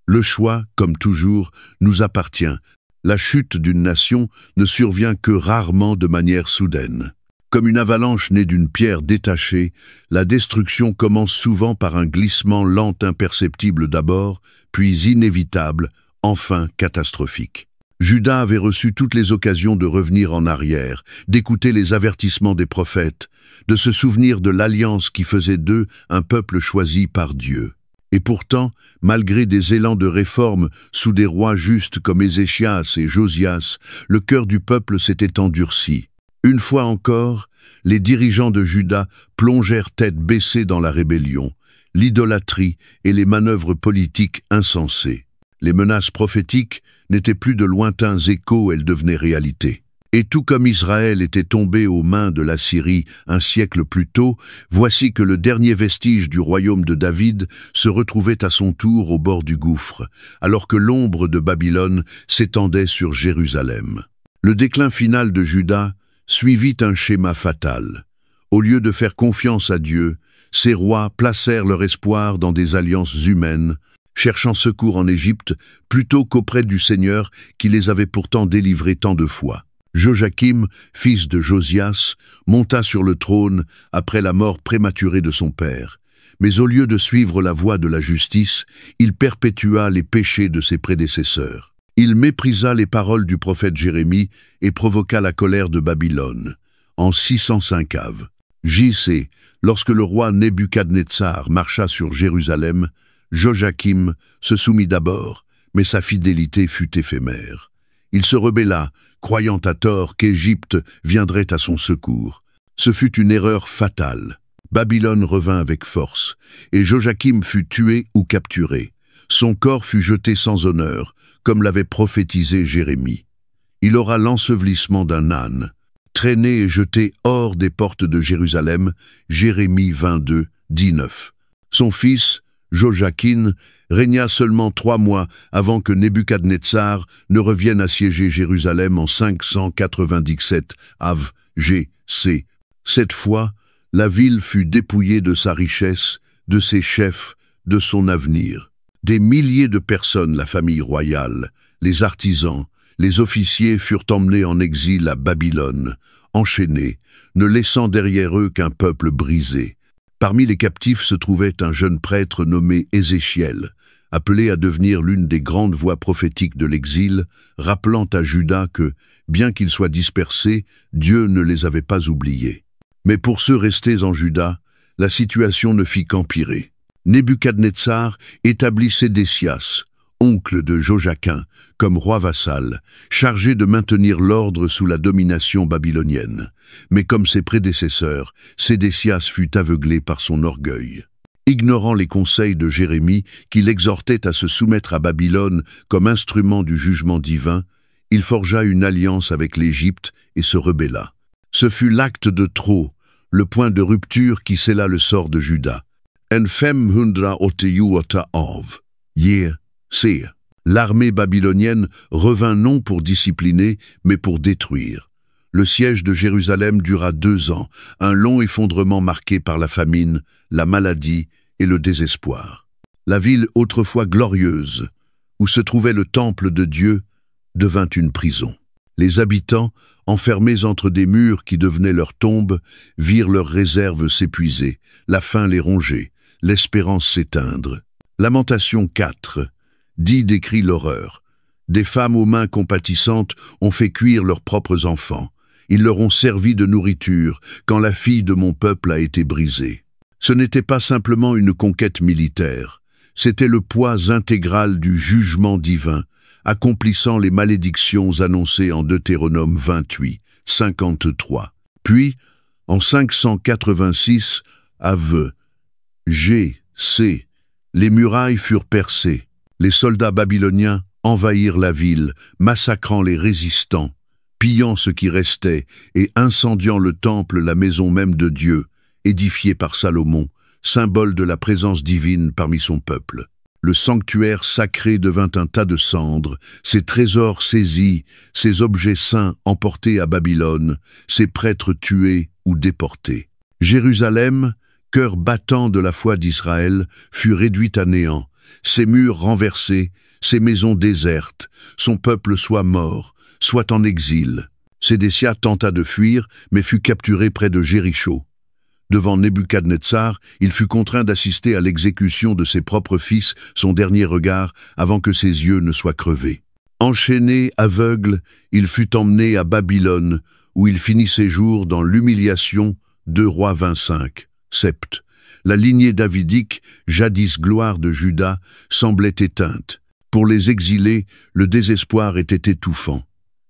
Le choix, comme toujours, nous appartient. La chute d'une nation ne survient que rarement de manière soudaine. Comme une avalanche née d'une pierre détachée, la destruction commence souvent par un glissement lent imperceptible d'abord, puis inévitable, enfin catastrophique. Juda avait reçu toutes les occasions de revenir en arrière, d'écouter les avertissements des prophètes, de se souvenir de l'alliance qui faisait d'eux un peuple choisi par Dieu. Et pourtant, malgré des élans de réforme sous des rois justes comme Ézéchias et Josias, le cœur du peuple s'était endurci. Une fois encore, les dirigeants de Juda plongèrent tête baissée dans la rébellion, l'idolâtrie et les manœuvres politiques insensées. Les menaces prophétiques n'étaient plus de lointains échos, elles devenaient réalité. Et tout comme Israël était tombé aux mains de l'Assyrie un siècle plus tôt, voici que le dernier vestige du royaume de David se retrouvait à son tour au bord du gouffre, alors que l'ombre de Babylone s'étendait sur Jérusalem. Le déclin final de Juda suivit un schéma fatal. Au lieu de faire confiance à Dieu, ces rois placèrent leur espoir dans des alliances humaines, cherchant secours en Égypte plutôt qu'auprès du Seigneur qui les avait pourtant délivrés tant de fois. Joachim, fils de Josias, monta sur le trône après la mort prématurée de son père. Mais au lieu de suivre la voie de la justice, il perpétua les péchés de ses prédécesseurs. Il méprisa les paroles du prophète Jérémie et provoqua la colère de Babylone. En 605 av. J.C., lorsque le roi Nebuchadnezzar marcha sur Jérusalem, Joachim se soumit d'abord, mais sa fidélité fut éphémère. Il se rebella, croyant à tort qu'Égypte viendrait à son secours. Ce fut une erreur fatale. Babylone revint avec force, et Joachim fut tué ou capturé. Son corps fut jeté sans honneur, comme l'avait prophétisé Jérémie. Il aura l'ensevelissement d'un âne, traîné et jeté hors des portes de Jérusalem, Jérémie 22, 19. Son fils, Joachim, régna seulement 3 mois avant que Nebuchadnezzar ne revienne assiéger Jérusalem en 597 av. G.C. Cette fois, la ville fut dépouillée de sa richesse, de ses chefs, de son avenir. Des milliers de personnes, la famille royale, les artisans, les officiers furent emmenés en exil à Babylone, enchaînés, ne laissant derrière eux qu'un peuple brisé. Parmi les captifs se trouvait un jeune prêtre nommé Ézéchiel, appelé à devenir l'une des grandes voix prophétiques de l'exil, rappelant à Juda que, bien qu'ils soient dispersés, Dieu ne les avait pas oubliés. Mais pour ceux restés en Juda, la situation ne fit qu'empirer. Nebuchadnezzar établit Sédécias, oncle de Joachim, comme roi vassal, chargé de maintenir l'ordre sous la domination babylonienne. Mais comme ses prédécesseurs, Sédécias fut aveuglé par son orgueil. Ignorant les conseils de Jérémie, qui l'exhortait à se soumettre à Babylone comme instrument du jugement divin, il forgea une alliance avec l'Égypte et se rebella. Ce fut l'acte de trop, le point de rupture qui scella le sort de Juda. En 588 l'armée babylonienne revint non pour discipliner, mais pour détruire. Le siège de Jérusalem dura 2 ans, un long effondrement marqué par la famine, la maladie et le désespoir. La ville autrefois glorieuse, où se trouvait le temple de Dieu, devint une prison. Les habitants, enfermés entre des murs qui devenaient leur tombe, virent leurs réserves s'épuiser, la faim les ronger, l'espérance s'éteindre. Lamentation 4 décrit l'horreur. Des femmes aux mains compatissantes ont fait cuire leurs propres enfants. Ils leur ont servi de nourriture quand la fille de mon peuple a été brisée. Ce n'était pas simplement une conquête militaire, c'était le poids intégral du jugement divin, accomplissant les malédictions annoncées en Deutéronome 28, 53. Puis, en 586, AV, G.C., les murailles furent percées. Les soldats babyloniens envahirent la ville, massacrant les résistants, pillant ce qui restait et incendiant le temple, la maison même de Dieu, édifiée par Salomon, symbole de la présence divine parmi son peuple. Le sanctuaire sacré devint un tas de cendres, ses trésors saisis, ses objets saints emportés à Babylone, ses prêtres tués ou déportés. Jérusalem, cœur battant de la foi d'Israël, fut réduite à néant, ses murs renversés, ses maisons désertes, son peuple soit mort, soit en exil. Sédécias tenta de fuir, mais fut capturé près de Jéricho. Devant Nebuchadnezzar, il fut contraint d'assister à l'exécution de ses propres fils, son dernier regard, avant que ses yeux ne soient crevés. Enchaîné, aveugle, il fut emmené à Babylone, où il finit ses jours dans l'humiliation. 2 Rois 25, sept. La lignée davidique, jadis gloire de Juda, semblait éteinte. Pour les exilés, le désespoir était étouffant.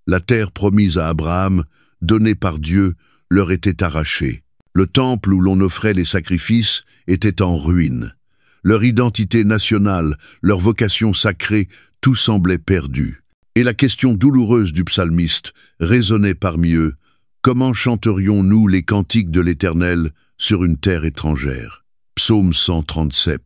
La terre promise à Abraham, donnée par Dieu, leur était arrachée. Le temple où l'on offrait les sacrifices était en ruine. Leur identité nationale, leur vocation sacrée, tout semblait perdu. Et la question douloureuse du psalmiste résonnait parmi eux. Comment chanterions-nous les cantiques de l'Éternel sur une terre étrangère? Psaume 137,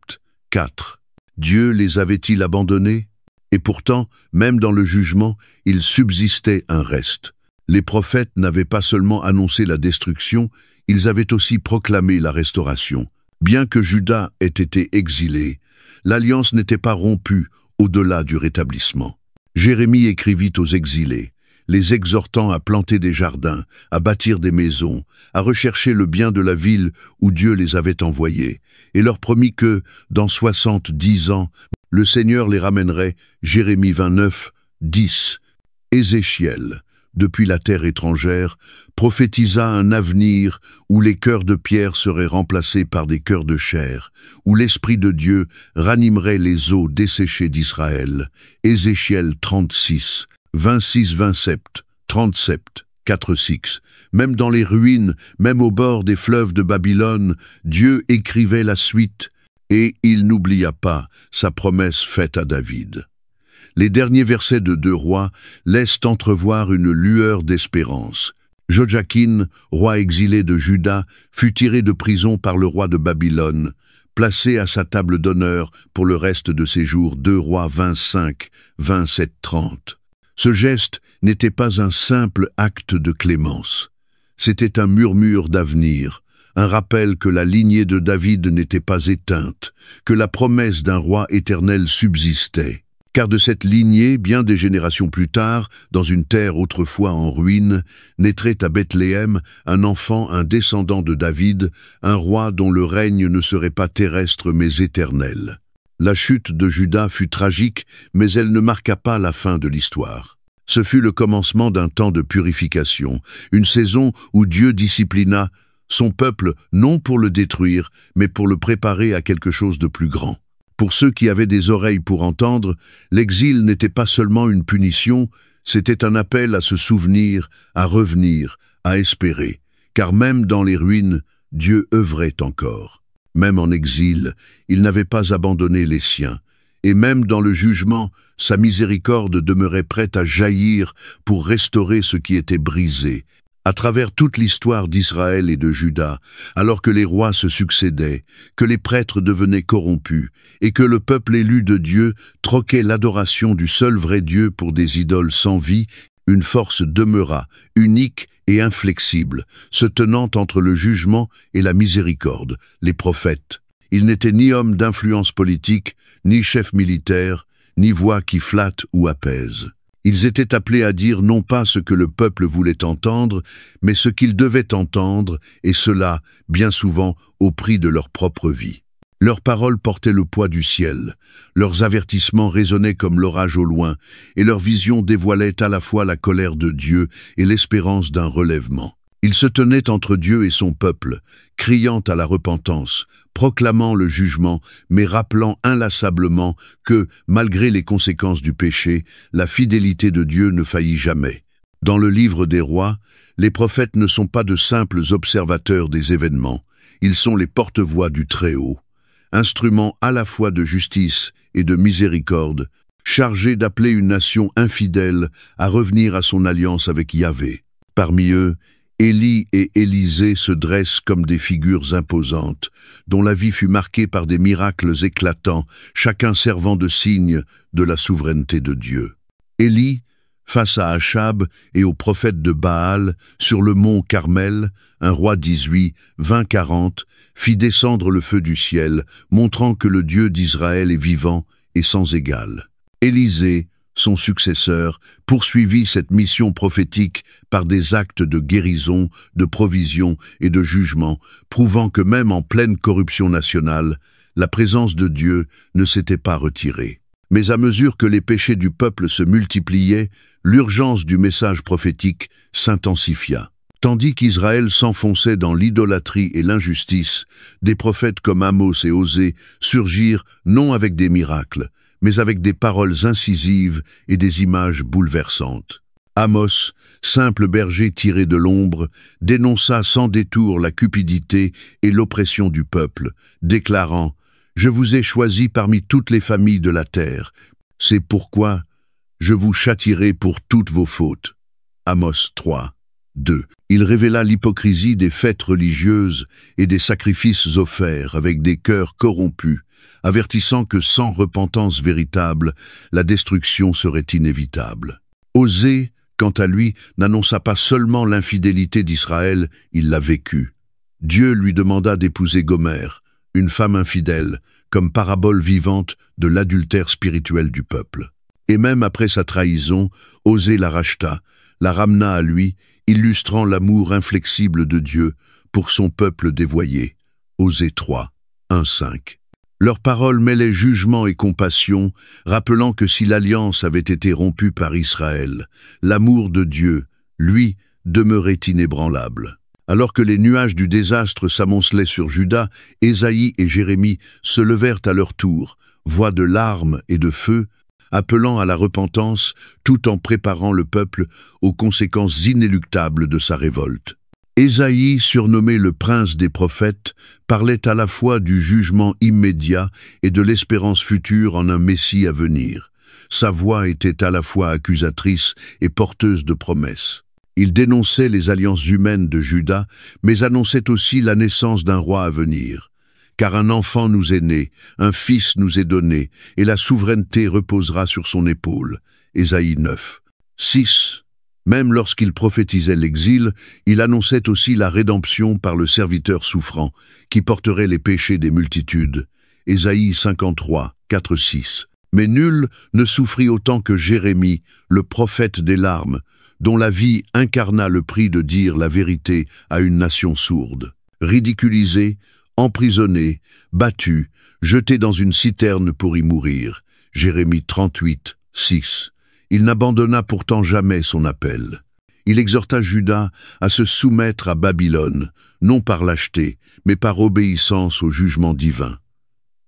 4. Dieu les avait-il abandonnés? Et pourtant, même dans le jugement, il subsistait un reste. Les prophètes n'avaient pas seulement annoncé la destruction, ils avaient aussi proclamé la restauration. Bien que Juda ait été exilé, l'alliance n'était pas rompue au-delà du rétablissement. Jérémie écrivit aux exilés, les exhortant à planter des jardins, à bâtir des maisons, à rechercher le bien de la ville où Dieu les avait envoyés, et leur promit que, dans 70 ans, le Seigneur les ramènerait. Jérémie 29, 10. Ézéchiel, depuis la terre étrangère, prophétisa un avenir où les cœurs de pierre seraient remplacés par des cœurs de chair, où l'Esprit de Dieu ranimerait les eaux desséchées d'Israël. Ézéchiel 36, 26-27, 37, 4-6. Même dans les ruines, même au bord des fleuves de Babylone, Dieu écrivait la suite, et il n'oublia pas sa promesse faite à David. Les derniers versets de 2 Rois laissent entrevoir une lueur d'espérance. Joachim, roi exilé de Juda, fut tiré de prison par le roi de Babylone, placé à sa table d'honneur pour le reste de ses jours. 2 Rois 25, 27-30. Ce geste n'était pas un simple acte de clémence. C'était un murmure d'avenir, un rappel que la lignée de David n'était pas éteinte, que la promesse d'un roi éternel subsistait. Car de cette lignée, bien des générations plus tard, dans une terre autrefois en ruine, naîtrait à Bethléem un enfant, un descendant de David, un roi dont le règne ne serait pas terrestre mais éternel. La chute de Juda fut tragique, mais elle ne marqua pas la fin de l'histoire. Ce fut le commencement d'un temps de purification, une saison où Dieu disciplina son peuple non pour le détruire, mais pour le préparer à quelque chose de plus grand. Pour ceux qui avaient des oreilles pour entendre, l'exil n'était pas seulement une punition, c'était un appel à se souvenir, à revenir, à espérer. Car même dans les ruines, Dieu œuvrait encore. Même en exil, il n'avait pas abandonné les siens. Et même dans le jugement, sa miséricorde demeurait prête à jaillir pour restaurer ce qui était brisé. À travers toute l'histoire d'Israël et de Juda, alors que les rois se succédaient, que les prêtres devenaient corrompus, et que le peuple élu de Dieu troquait l'adoration du seul vrai Dieu pour des idoles sans vie, une force demeura, unique et inflexible, se tenant entre le jugement et la miséricorde, les prophètes. Ils n'étaient ni hommes d'influence politique, ni chefs militaires, ni voix qui flattent ou apaisent. Ils étaient appelés à dire non pas ce que le peuple voulait entendre, mais ce qu'ils devaient entendre, et cela, bien souvent, au prix de leur propre vie. Leurs paroles portaient le poids du ciel, leurs avertissements résonnaient comme l'orage au loin, et leurs visions dévoilaient à la fois la colère de Dieu et l'espérance d'un relèvement. Ils se tenaient entre Dieu et son peuple, criant à la repentance, proclamant le jugement, mais rappelant inlassablement que, malgré les conséquences du péché, la fidélité de Dieu ne faillit jamais. Dans le livre des rois, les prophètes ne sont pas de simples observateurs des événements, ils sont les porte-voix du Très-Haut, instruments à la fois de justice et de miséricorde, chargés d'appeler une nation infidèle à revenir à son alliance avec Yahvé. Parmi eux, Élie et Élisée se dressent comme des figures imposantes, dont la vie fut marquée par des miracles éclatants, chacun servant de signe de la souveraineté de Dieu. Élie, face à Achab et aux prophètes de Baal, sur le mont Carmel, un roi 18-20-40, fit descendre le feu du ciel, montrant que le Dieu d'Israël est vivant et sans égal. Élisée, son successeur, poursuivit cette mission prophétique par des actes de guérison, de provision et de jugement, prouvant que même en pleine corruption nationale, la présence de Dieu ne s'était pas retirée. Mais à mesure que les péchés du peuple se multipliaient, l'urgence du message prophétique s'intensifia. Tandis qu'Israël s'enfonçait dans l'idolâtrie et l'injustice, des prophètes comme Amos et Osée surgirent non avec des miracles, mais avec des paroles incisives et des images bouleversantes. Amos, simple berger tiré de l'ombre, dénonça sans détour la cupidité et l'oppression du peuple, déclarant « Je vous ai choisi parmi toutes les familles de la terre, c'est pourquoi je vous châtierai pour toutes vos fautes. » Amos 3, 2. Il révéla l'hypocrisie des fêtes religieuses et des sacrifices offerts avec des cœurs corrompus, avertissant que sans repentance véritable, la destruction serait inévitable. Osée, quant à lui, n'annonça pas seulement l'infidélité d'Israël, il l'a vécue. Dieu lui demanda d'épouser Gomère, une femme infidèle, comme parabole vivante de l'adultère spirituel du peuple. Et même après sa trahison, Osée la racheta, la ramena à lui, illustrant l'amour inflexible de Dieu pour son peuple dévoyé. Osée 3, 1-5. Leurs paroles mêlaient jugement et compassion, rappelant que si l'alliance avait été rompue par Israël, l'amour de Dieu, lui, demeurait inébranlable. Alors que les nuages du désastre s'amoncelaient sur Juda, Ésaïe et Jérémie se levèrent à leur tour, voix de larmes et de feu, appelant à la repentance tout en préparant le peuple aux conséquences inéluctables de sa révolte. Ésaïe, surnommé le prince des prophètes, parlait à la fois du jugement immédiat et de l'espérance future en un Messie à venir. Sa voix était à la fois accusatrice et porteuse de promesses. Il dénonçait les alliances humaines de Juda, mais annonçait aussi la naissance d'un roi à venir. Car un enfant nous est né, un fils nous est donné, et la souveraineté reposera sur son épaule. Ésaïe 9. 6. Même lorsqu'il prophétisait l'exil, il annonçait aussi la rédemption par le serviteur souffrant, qui porterait les péchés des multitudes. Ésaïe 53, 4-6. Mais nul ne souffrit autant que Jérémie, le prophète des larmes, dont la vie incarna le prix de dire la vérité à une nation sourde. Ridiculisé, emprisonné, battu, jeté dans une citerne pour y mourir. Jérémie 38, 6. Il n'abandonna pourtant jamais son appel. Il exhorta Juda à se soumettre à Babylone, non par lâcheté, mais par obéissance au jugement divin.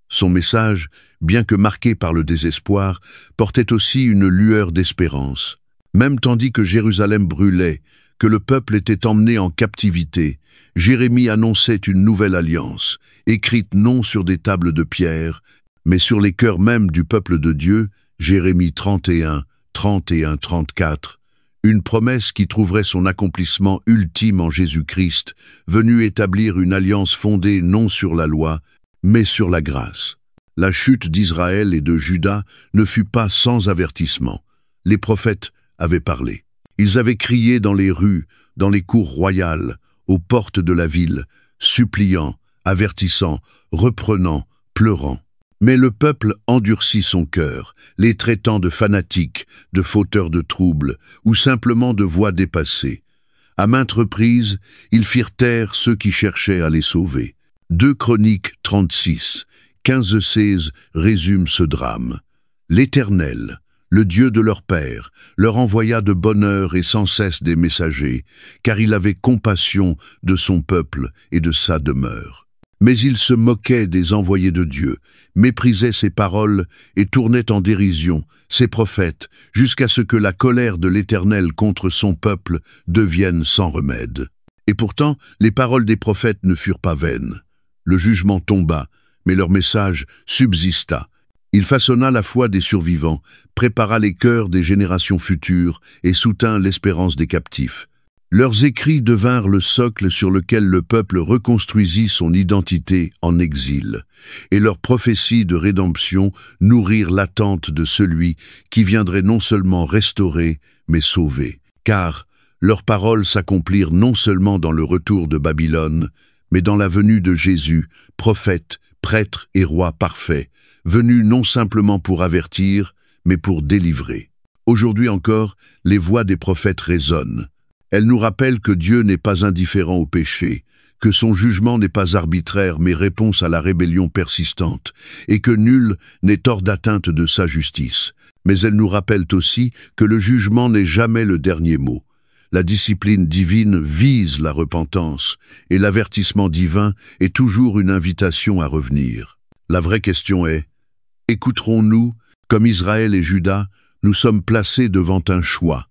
Son message, bien que marqué par le désespoir, portait aussi une lueur d'espérance. Même tandis que Jérusalem brûlait, que le peuple était emmené en captivité, Jérémie annonçait une nouvelle alliance, écrite non sur des tables de pierre, mais sur les cœurs même du peuple de Dieu, Jérémie 31, 34, une promesse qui trouverait son accomplissement ultime en Jésus-Christ, venu établir une alliance fondée non sur la loi, mais sur la grâce. La chute d'Israël et de Juda ne fut pas sans avertissement. Les prophètes avaient parlé. Ils avaient crié dans les rues, dans les cours royales, aux portes de la ville, suppliant, avertissant, reprenant, pleurant. Mais le peuple endurcit son cœur, les traitant de fanatiques, de fauteurs de troubles, ou simplement de voix dépassées. À maintes reprises, ils firent taire ceux qui cherchaient à les sauver. 2 Chroniques 36, 15-16 résume ce drame. L'Éternel, le Dieu de leur père, leur envoya de bonne heure et sans cesse des messagers, car il avait compassion de son peuple et de sa demeure. Mais ils se moquaient des envoyés de Dieu, méprisaient ses paroles et tournaient en dérision ses prophètes, jusqu'à ce que la colère de l'Éternel contre son peuple devienne sans remède. Et pourtant, les paroles des prophètes ne furent pas vaines. Le jugement tomba, mais leur message subsista. Il façonna la foi des survivants, prépara les cœurs des générations futures et soutint l'espérance des captifs. Leurs écrits devinrent le socle sur lequel le peuple reconstruisit son identité en exil, et leurs prophéties de rédemption nourrirent l'attente de celui qui viendrait non seulement restaurer, mais sauver. Car leurs paroles s'accomplirent non seulement dans le retour de Babylone, mais dans la venue de Jésus, prophète, prêtre et roi parfait, venu non simplement pour avertir, mais pour délivrer. Aujourd'hui encore, les voix des prophètes résonnent. Elles nous rappellent que Dieu n'est pas indifférent au péché, que son jugement n'est pas arbitraire mais réponse à la rébellion persistante, et que nul n'est hors d'atteinte de sa justice. Mais elles nous rappellent aussi que le jugement n'est jamais le dernier mot. La discipline divine vise la repentance, et l'avertissement divin est toujours une invitation à revenir. La vraie question est, écouterons-nous, comme Israël et Juda, nous sommes placés devant un choix.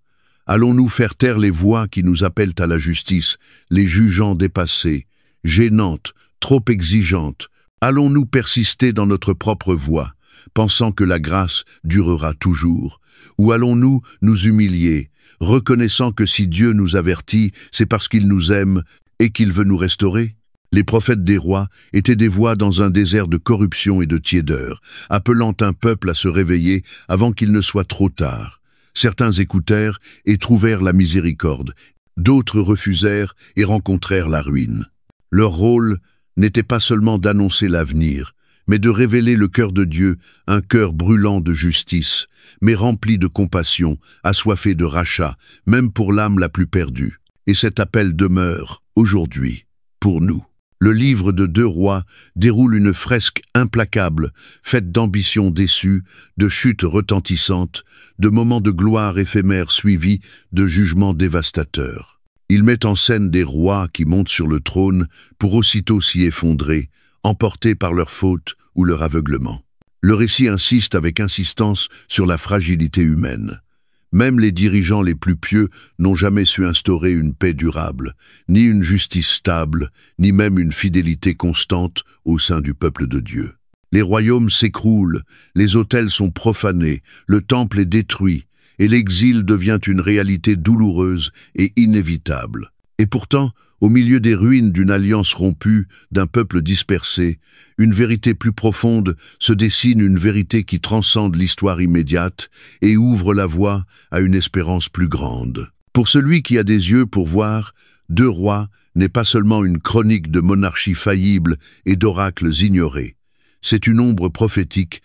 Allons-nous faire taire les voix qui nous appellent à la justice, les jugeant dépassés, gênantes, trop exigeantes? Allons-nous persister dans notre propre voie, pensant que la grâce durera toujours? Ou allons-nous nous humilier, reconnaissant que si Dieu nous avertit, c'est parce qu'il nous aime et qu'il veut nous restaurer? Les prophètes des rois étaient des voix dans un désert de corruption et de tiédeur, appelant un peuple à se réveiller avant qu'il ne soit trop tard. Certains écoutèrent et trouvèrent la miséricorde, d'autres refusèrent et rencontrèrent la ruine. Leur rôle n'était pas seulement d'annoncer l'avenir, mais de révéler le cœur de Dieu, un cœur brûlant de justice, mais rempli de compassion, assoiffé de rachat, même pour l'âme la plus perdue. Et cet appel demeure, aujourd'hui, pour nous. Le livre de 2 Rois déroule une fresque implacable, faite d'ambitions déçues, de chutes retentissantes, de moments de gloire éphémères suivis de jugements dévastateurs. Il met en scène des rois qui montent sur le trône pour aussitôt s'y effondrer, emportés par leur faute ou leur aveuglement. Le récit insiste avec insistance sur la fragilité humaine. Même les dirigeants les plus pieux n'ont jamais su instaurer une paix durable, ni une justice stable, ni même une fidélité constante au sein du peuple de Dieu. Les royaumes s'écroulent, les autels sont profanés, le temple est détruit, et l'exil devient une réalité douloureuse et inévitable. Et pourtant, au milieu des ruines d'une alliance rompue, d'un peuple dispersé, une vérité plus profonde se dessine, une vérité qui transcende l'histoire immédiate et ouvre la voie à une espérance plus grande. Pour celui qui a des yeux pour voir, 2 Rois n'est pas seulement une chronique de monarchies faillibles et d'oracles ignorés. C'est une ombre prophétique,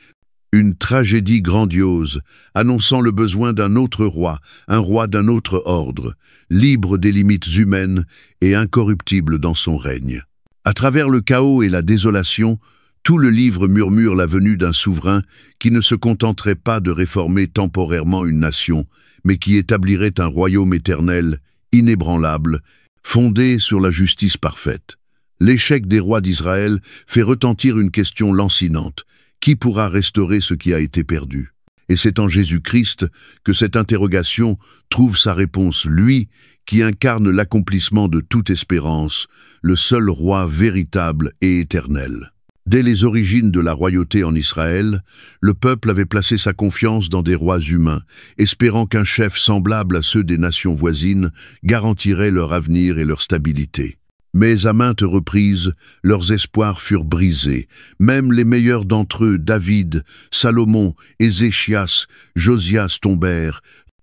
une tragédie grandiose, annonçant le besoin d'un autre roi, un roi d'un autre ordre, libre des limites humaines et incorruptible dans son règne. À travers le chaos et la désolation, tout le livre murmure la venue d'un souverain qui ne se contenterait pas de réformer temporairement une nation, mais qui établirait un royaume éternel, inébranlable, fondé sur la justice parfaite. L'échec des rois d'Israël fait retentir une question lancinante. Qui pourra restaurer ce qui a été perdu? Et c'est en Jésus-Christ que cette interrogation trouve sa réponse, lui qui incarne l'accomplissement de toute espérance, le seul roi véritable et éternel. Dès les origines de la royauté en Israël, le peuple avait placé sa confiance dans des rois humains, espérant qu'un chef semblable à ceux des nations voisines garantirait leur avenir et leur stabilité. Mais à maintes reprises, leurs espoirs furent brisés. Même les meilleurs d'entre eux, David, Salomon, Ézéchias, Josias tombèrent,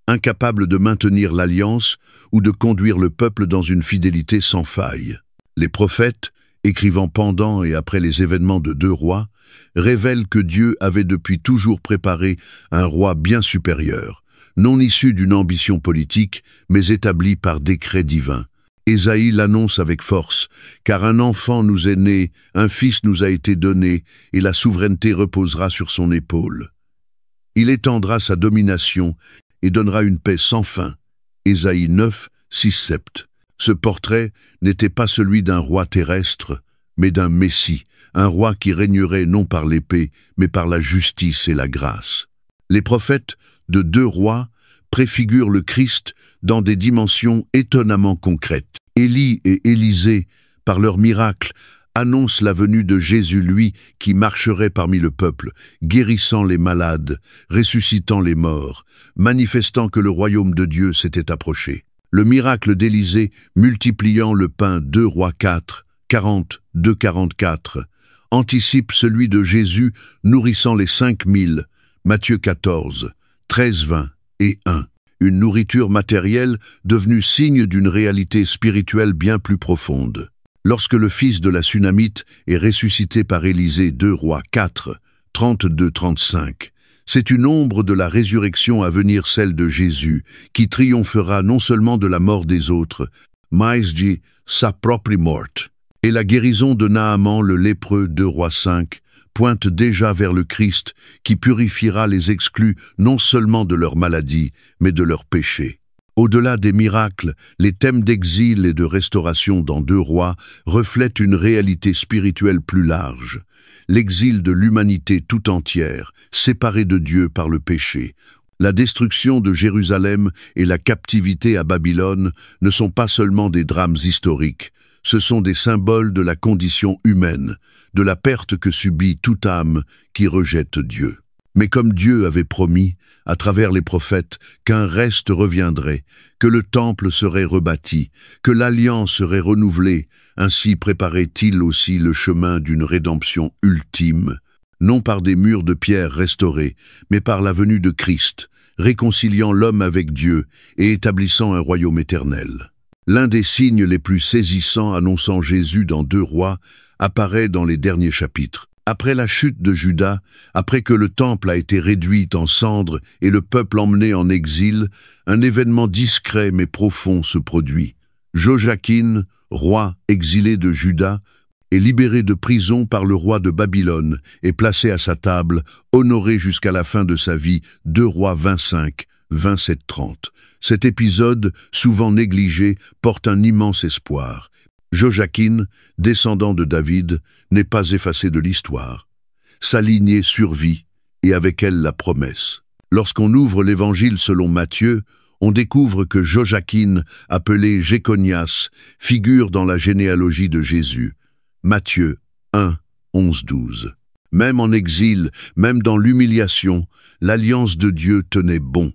incapables de maintenir l'alliance ou de conduire le peuple dans une fidélité sans faille. Les prophètes, écrivant pendant et après les événements de 2 rois, révèlent que Dieu avait depuis toujours préparé un roi bien supérieur, non issu d'une ambition politique, mais établi par décret divin. Ésaïe l'annonce avec force, car un enfant nous est né, un fils nous a été donné, et la souveraineté reposera sur son épaule. Il étendra sa domination et donnera une paix sans fin. Ésaïe 9, 6-7. Ce portrait n'était pas celui d'un roi terrestre, mais d'un Messie, un roi qui régnerait non par l'épée, mais par la justice et la grâce. Les prophètes de 2 rois préfigurent le Christ dans des dimensions étonnamment concrètes. Élie et Élisée, par leurs miracles, annoncent la venue de Jésus, lui, qui marcherait parmi le peuple, guérissant les malades, ressuscitant les morts, manifestant que le royaume de Dieu s'était approché. Le miracle d'Élisée, multipliant le pain, 2 Rois 4, 40, 2-44, anticipe celui de Jésus nourrissant les 5000, Matthieu 14, 13-20 et 1. Une nourriture matérielle devenue signe d'une réalité spirituelle bien plus profonde. Lorsque le fils de la Sunamite est ressuscité par Élisée, 2 Rois 4, 32-35, c'est une ombre de la résurrection à venir, celle de Jésus, qui triomphera non seulement de la mort des autres, mais de sa propre mort. Et la guérison de Naaman le lépreux, 2 Rois 5, pointe déjà vers le Christ qui purifiera les exclus non seulement de leur maladie, mais de leurs péchés. Au-delà des miracles, les thèmes d'exil et de restauration dans 2 Rois reflètent une réalité spirituelle plus large. L'exil de l'humanité tout entière, séparée de Dieu par le péché. La destruction de Jérusalem et la captivité à Babylone ne sont pas seulement des drames historiques, ce sont des symboles de la condition humaine, de la perte que subit toute âme qui rejette Dieu. Mais comme Dieu avait promis, à travers les prophètes, qu'un reste reviendrait, que le temple serait rebâti, que l'alliance serait renouvelée, ainsi préparait-il aussi le chemin d'une rédemption ultime, non par des murs de pierre restaurés, mais par la venue de Christ, réconciliant l'homme avec Dieu et établissant un royaume éternel. L'un des signes les plus saisissants annonçant Jésus dans 2 Rois apparaît dans les derniers chapitres. Après la chute de Juda, après que le temple a été réduit en cendres et le peuple emmené en exil, un événement discret mais profond se produit. Joachim, roi exilé de Juda, est libéré de prison par le roi de Babylone et placé à sa table, honoré jusqu'à la fin de sa vie, 2 Rois 25, 27-30. Cet épisode, souvent négligé, porte un immense espoir. Joachim, descendant de David, n'est pas effacé de l'histoire. Sa lignée survit, et avec elle la promesse. Lorsqu'on ouvre l'Évangile selon Matthieu, on découvre que Joachim, appelé Jéconias, figure dans la généalogie de Jésus. Matthieu 1, 11-12. Même en exil, même dans l'humiliation, l'alliance de Dieu tenait bon.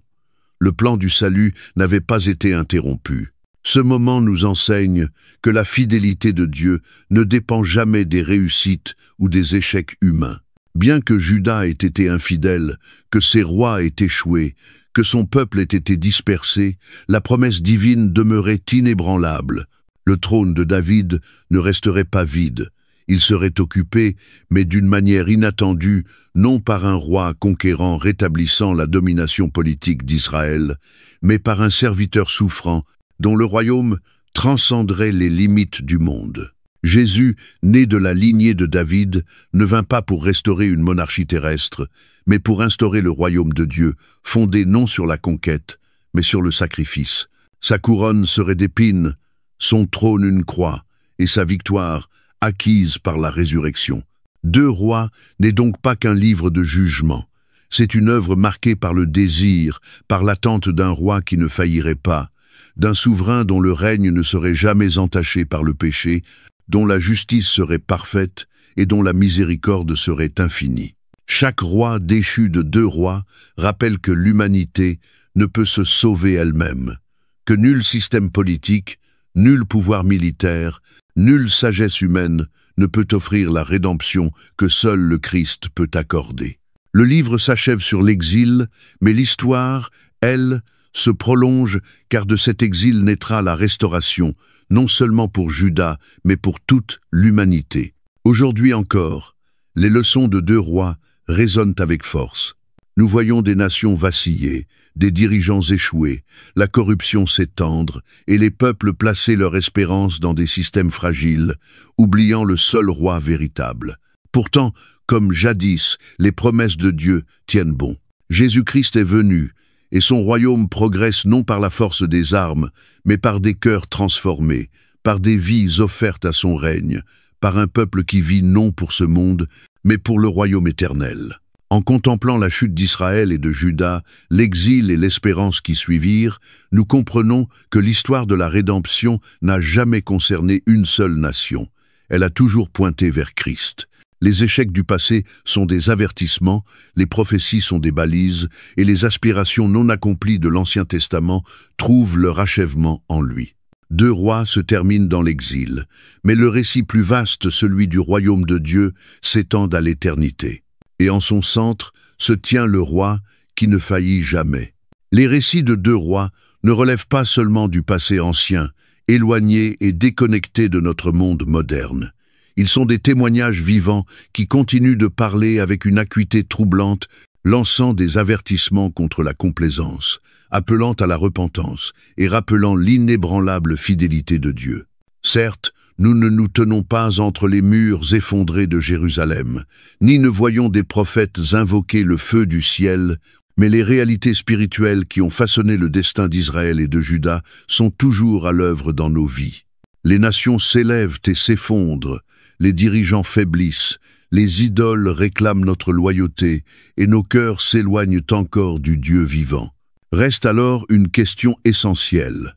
Le plan du salut n'avait pas été interrompu. Ce moment nous enseigne que la fidélité de Dieu ne dépend jamais des réussites ou des échecs humains. Bien que Juda ait été infidèle, que ses rois aient échoué, que son peuple ait été dispersé, la promesse divine demeurait inébranlable. Le trône de David ne resterait pas vide. Il serait occupé, mais d'une manière inattendue, non par un roi conquérant rétablissant la domination politique d'Israël, mais par un serviteur souffrant, dont le royaume transcenderait les limites du monde. Jésus, né de la lignée de David, ne vint pas pour restaurer une monarchie terrestre, mais pour instaurer le royaume de Dieu, fondé non sur la conquête, mais sur le sacrifice. Sa couronne serait d'épines, son trône une croix, et sa victoire acquise par la résurrection. 2 Rois n'est donc pas qu'un livre de jugement. C'est une œuvre marquée par le désir, par l'attente d'un roi qui ne faillirait pas, d'un souverain dont le règne ne serait jamais entaché par le péché, dont la justice serait parfaite et dont la miséricorde serait infinie. Chaque roi déchu de 2 rois rappelle que l'humanité ne peut se sauver elle-même, que nul système politique, nul pouvoir militaire, nulle sagesse humaine ne peut offrir la rédemption que seul le Christ peut accorder. Le livre s'achève sur l'exil, mais l'histoire, elle, se prolonge car de cet exil naîtra la restauration, non seulement pour Juda, mais pour toute l'humanité. Aujourd'hui encore, les leçons de 2 rois résonnent avec force. Nous voyons des nations vaciller, des dirigeants échouer, la corruption s'étendre et les peuples placer leur espérance dans des systèmes fragiles, oubliant le seul roi véritable. Pourtant, comme jadis, les promesses de Dieu tiennent bon. Jésus-Christ est venu, et son royaume progresse non par la force des armes, mais par des cœurs transformés, par des vies offertes à son règne, par un peuple qui vit non pour ce monde, mais pour le royaume éternel. En contemplant la chute d'Israël et de Juda, l'exil et l'espérance qui suivirent, nous comprenons que l'histoire de la rédemption n'a jamais concerné une seule nation. Elle a toujours pointé vers Christ. Les échecs du passé sont des avertissements, les prophéties sont des balises, et les aspirations non accomplies de l'Ancien Testament trouvent leur achèvement en lui. 2 rois se terminent dans l'exil, mais le récit plus vaste, celui du royaume de Dieu, s'étend à l'éternité. Et en son centre se tient le roi qui ne faillit jamais. Les récits de 2 rois ne relèvent pas seulement du passé ancien, éloigné et déconnecté de notre monde moderne. Ils sont des témoignages vivants qui continuent de parler avec une acuité troublante, lançant des avertissements contre la complaisance, appelant à la repentance et rappelant l'inébranlable fidélité de Dieu. Certes, nous ne nous tenons pas entre les murs effondrés de Jérusalem, ni ne voyons des prophètes invoquer le feu du ciel, mais les réalités spirituelles qui ont façonné le destin d'Israël et de Juda sont toujours à l'œuvre dans nos vies. Les nations s'élèvent et s'effondrent, les dirigeants faiblissent, les idoles réclament notre loyauté et nos cœurs s'éloignent encore du Dieu vivant. Reste alors une question essentielle.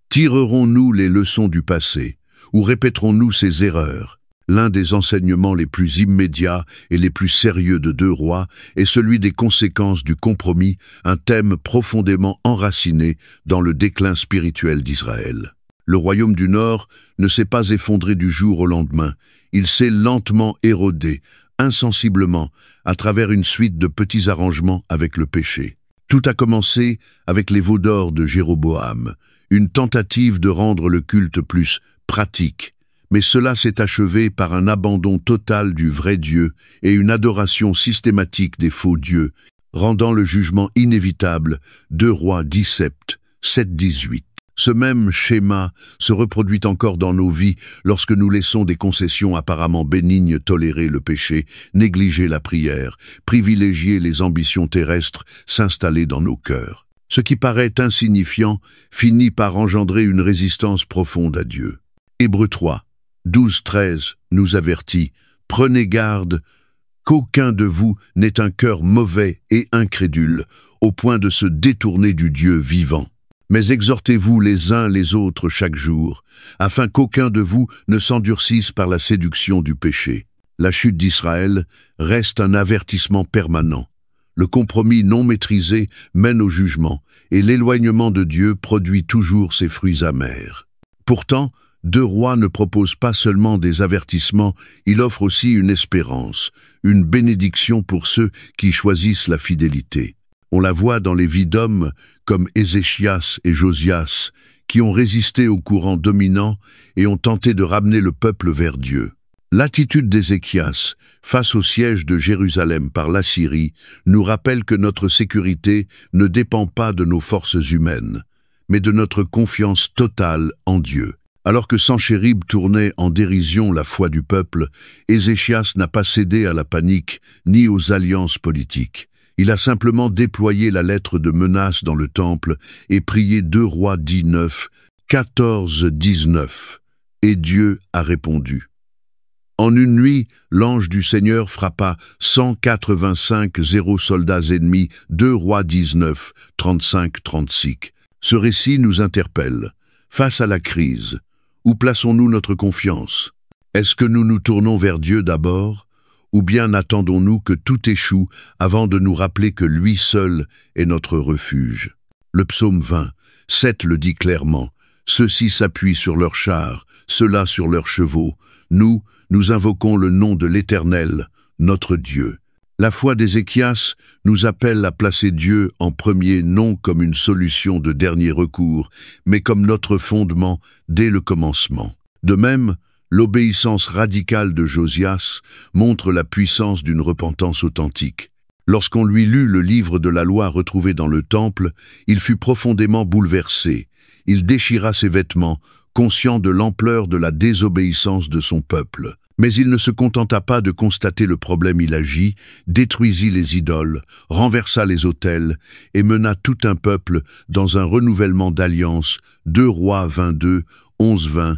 Tirerons-nous les leçons du passé ou répéterons-nous ces erreurs? L'un des enseignements les plus immédiats et les plus sérieux de 2 rois est celui des conséquences du compromis, un thème profondément enraciné dans le déclin spirituel d'Israël. Le royaume du Nord ne s'est pas effondré du jour au lendemain, il s'est lentement érodé, insensiblement, à travers une suite de petits arrangements avec le péché. Tout a commencé avec les veaux d'or de Jéroboam, une tentative de rendre le culte plus pratique, mais cela s'est achevé par un abandon total du vrai Dieu et une adoration systématique des faux dieux, rendant le jugement inévitable. 2 Rois 17, 7-18. Ce même schéma se reproduit encore dans nos vies lorsque nous laissons des concessions apparemment bénignes tolérer le péché, négliger la prière, privilégier les ambitions terrestres, s'installer dans nos cœurs. Ce qui paraît insignifiant finit par engendrer une résistance profonde à Dieu. Hébreux 3, 12-13 nous avertit « Prenez garde qu'aucun de vous n'ait un cœur mauvais et incrédule, au point de se détourner du Dieu vivant. Mais exhortez-vous les uns les autres chaque jour, afin qu'aucun de vous ne s'endurcisse par la séduction du péché. » La chute d'Israël reste un avertissement permanent. Le compromis non maîtrisé mène au jugement, et l'éloignement de Dieu produit toujours ses fruits amers. Pourtant, 2 Rois ne propose pas seulement des avertissements, il offre aussi une espérance, une bénédiction pour ceux qui choisissent la fidélité. On la voit dans les vies d'hommes comme Ézéchias et Josias, qui ont résisté au courant dominant et ont tenté de ramener le peuple vers Dieu. L'attitude d'Ézéchias face au siège de Jérusalem par l'Assyrie nous rappelle que notre sécurité ne dépend pas de nos forces humaines, mais de notre confiance totale en Dieu. Alors que Sanchérib tournait en dérision la foi du peuple, Ézéchias n'a pas cédé à la panique ni aux alliances politiques. Il a simplement déployé la lettre de menace dans le temple et prié 2 Rois 19, 14-19. Et Dieu a répondu. En une nuit, l'ange du Seigneur frappa 185 soldats ennemis, 2 Rois 19, 35-36. Ce récit nous interpelle. Face à la crise, où plaçons-nous notre confiance? Est-ce que nous nous tournons vers Dieu d'abord? Ou bien attendons-nous que tout échoue avant de nous rappeler que lui seul est notre refuge? Le psaume 20, 7 le dit clairement. Ceux-ci s'appuient sur leurs chars, ceux-là sur leurs chevaux. Nous invoquons le nom de l'Éternel, notre Dieu. La foi d'Ézéchias nous appelle à placer Dieu en premier, non comme une solution de dernier recours, mais comme notre fondement dès le commencement. De même, l'obéissance radicale de Josias montre la puissance d'une repentance authentique. Lorsqu'on lui lut le livre de la loi retrouvé dans le temple, il fut profondément bouleversé. Il déchira ses vêtements, conscient de l'ampleur de la désobéissance de son peuple. Mais il ne se contenta pas de constater le problème, il agit, détruisit les idoles, renversa les autels et mena tout un peuple dans un renouvellement d'alliance. 2 Rois 22, 11-20.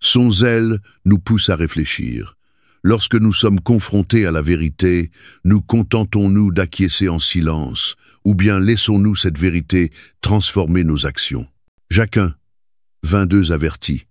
Son zèle nous pousse à réfléchir. Lorsque nous sommes confrontés à la vérité, nous contentons-nous d'acquiescer en silence, ou bien laissons-nous cette vérité transformer nos actions? Jacques 1, 22 avertit.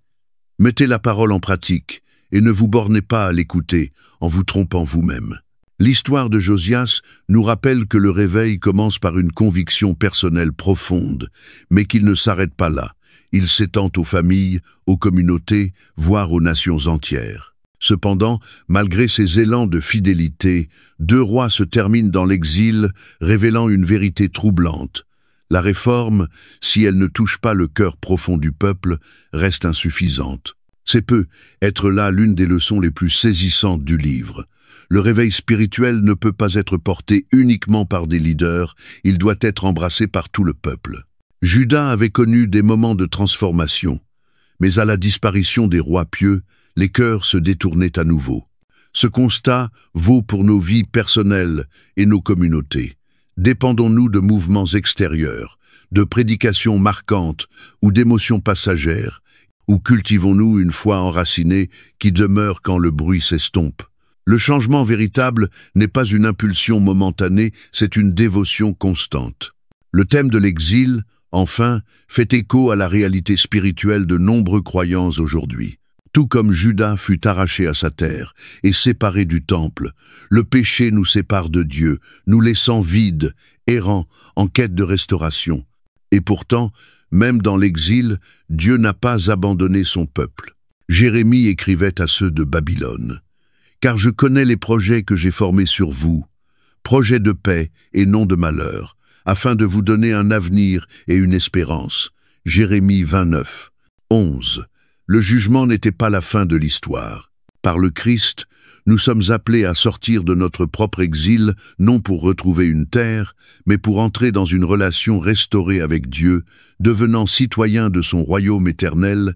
Mettez la parole en pratique, et ne vous bornez pas à l'écouter, en vous trompant vous-même. L'histoire de Josias nous rappelle que le réveil commence par une conviction personnelle profonde, mais qu'il ne s'arrête pas là. Il s'étend aux familles, aux communautés, voire aux nations entières. Cependant, malgré ces élans de fidélité, 2 rois se terminent dans l'exil, révélant une vérité troublante. La réforme, si elle ne touche pas le cœur profond du peuple, reste insuffisante. C'est peu être là l'une des leçons les plus saisissantes du livre. Le réveil spirituel ne peut pas être porté uniquement par des leaders, il doit être embrassé par tout le peuple. Juda avait connu des moments de transformation, mais à la disparition des rois pieux, les cœurs se détournaient à nouveau. Ce constat vaut pour nos vies personnelles et nos communautés. Dépendons-nous de mouvements extérieurs, de prédications marquantes ou d'émotions passagères, ou cultivons-nous une foi enracinée qui demeure quand le bruit s'estompe? Le changement véritable n'est pas une impulsion momentanée, c'est une dévotion constante. Le thème de l'exil, enfin, fait écho à la réalité spirituelle de nombreux croyants aujourd'hui. Tout comme Juda fut arraché à sa terre et séparé du temple, le péché nous sépare de Dieu, nous laissant vides, errants, en quête de restauration. Et pourtant, même dans l'exil, Dieu n'a pas abandonné son peuple. Jérémie écrivait à ceux de Babylone. « Car je connais les projets que j'ai formés sur vous, projets de paix et non de malheur, afin de vous donner un avenir et une espérance. » Jérémie 29, 11. Le jugement n'était pas la fin de l'histoire. Par le Christ, nous sommes appelés à sortir de notre propre exil, non pour retrouver une terre, mais pour entrer dans une relation restaurée avec Dieu, devenant citoyens de son royaume éternel,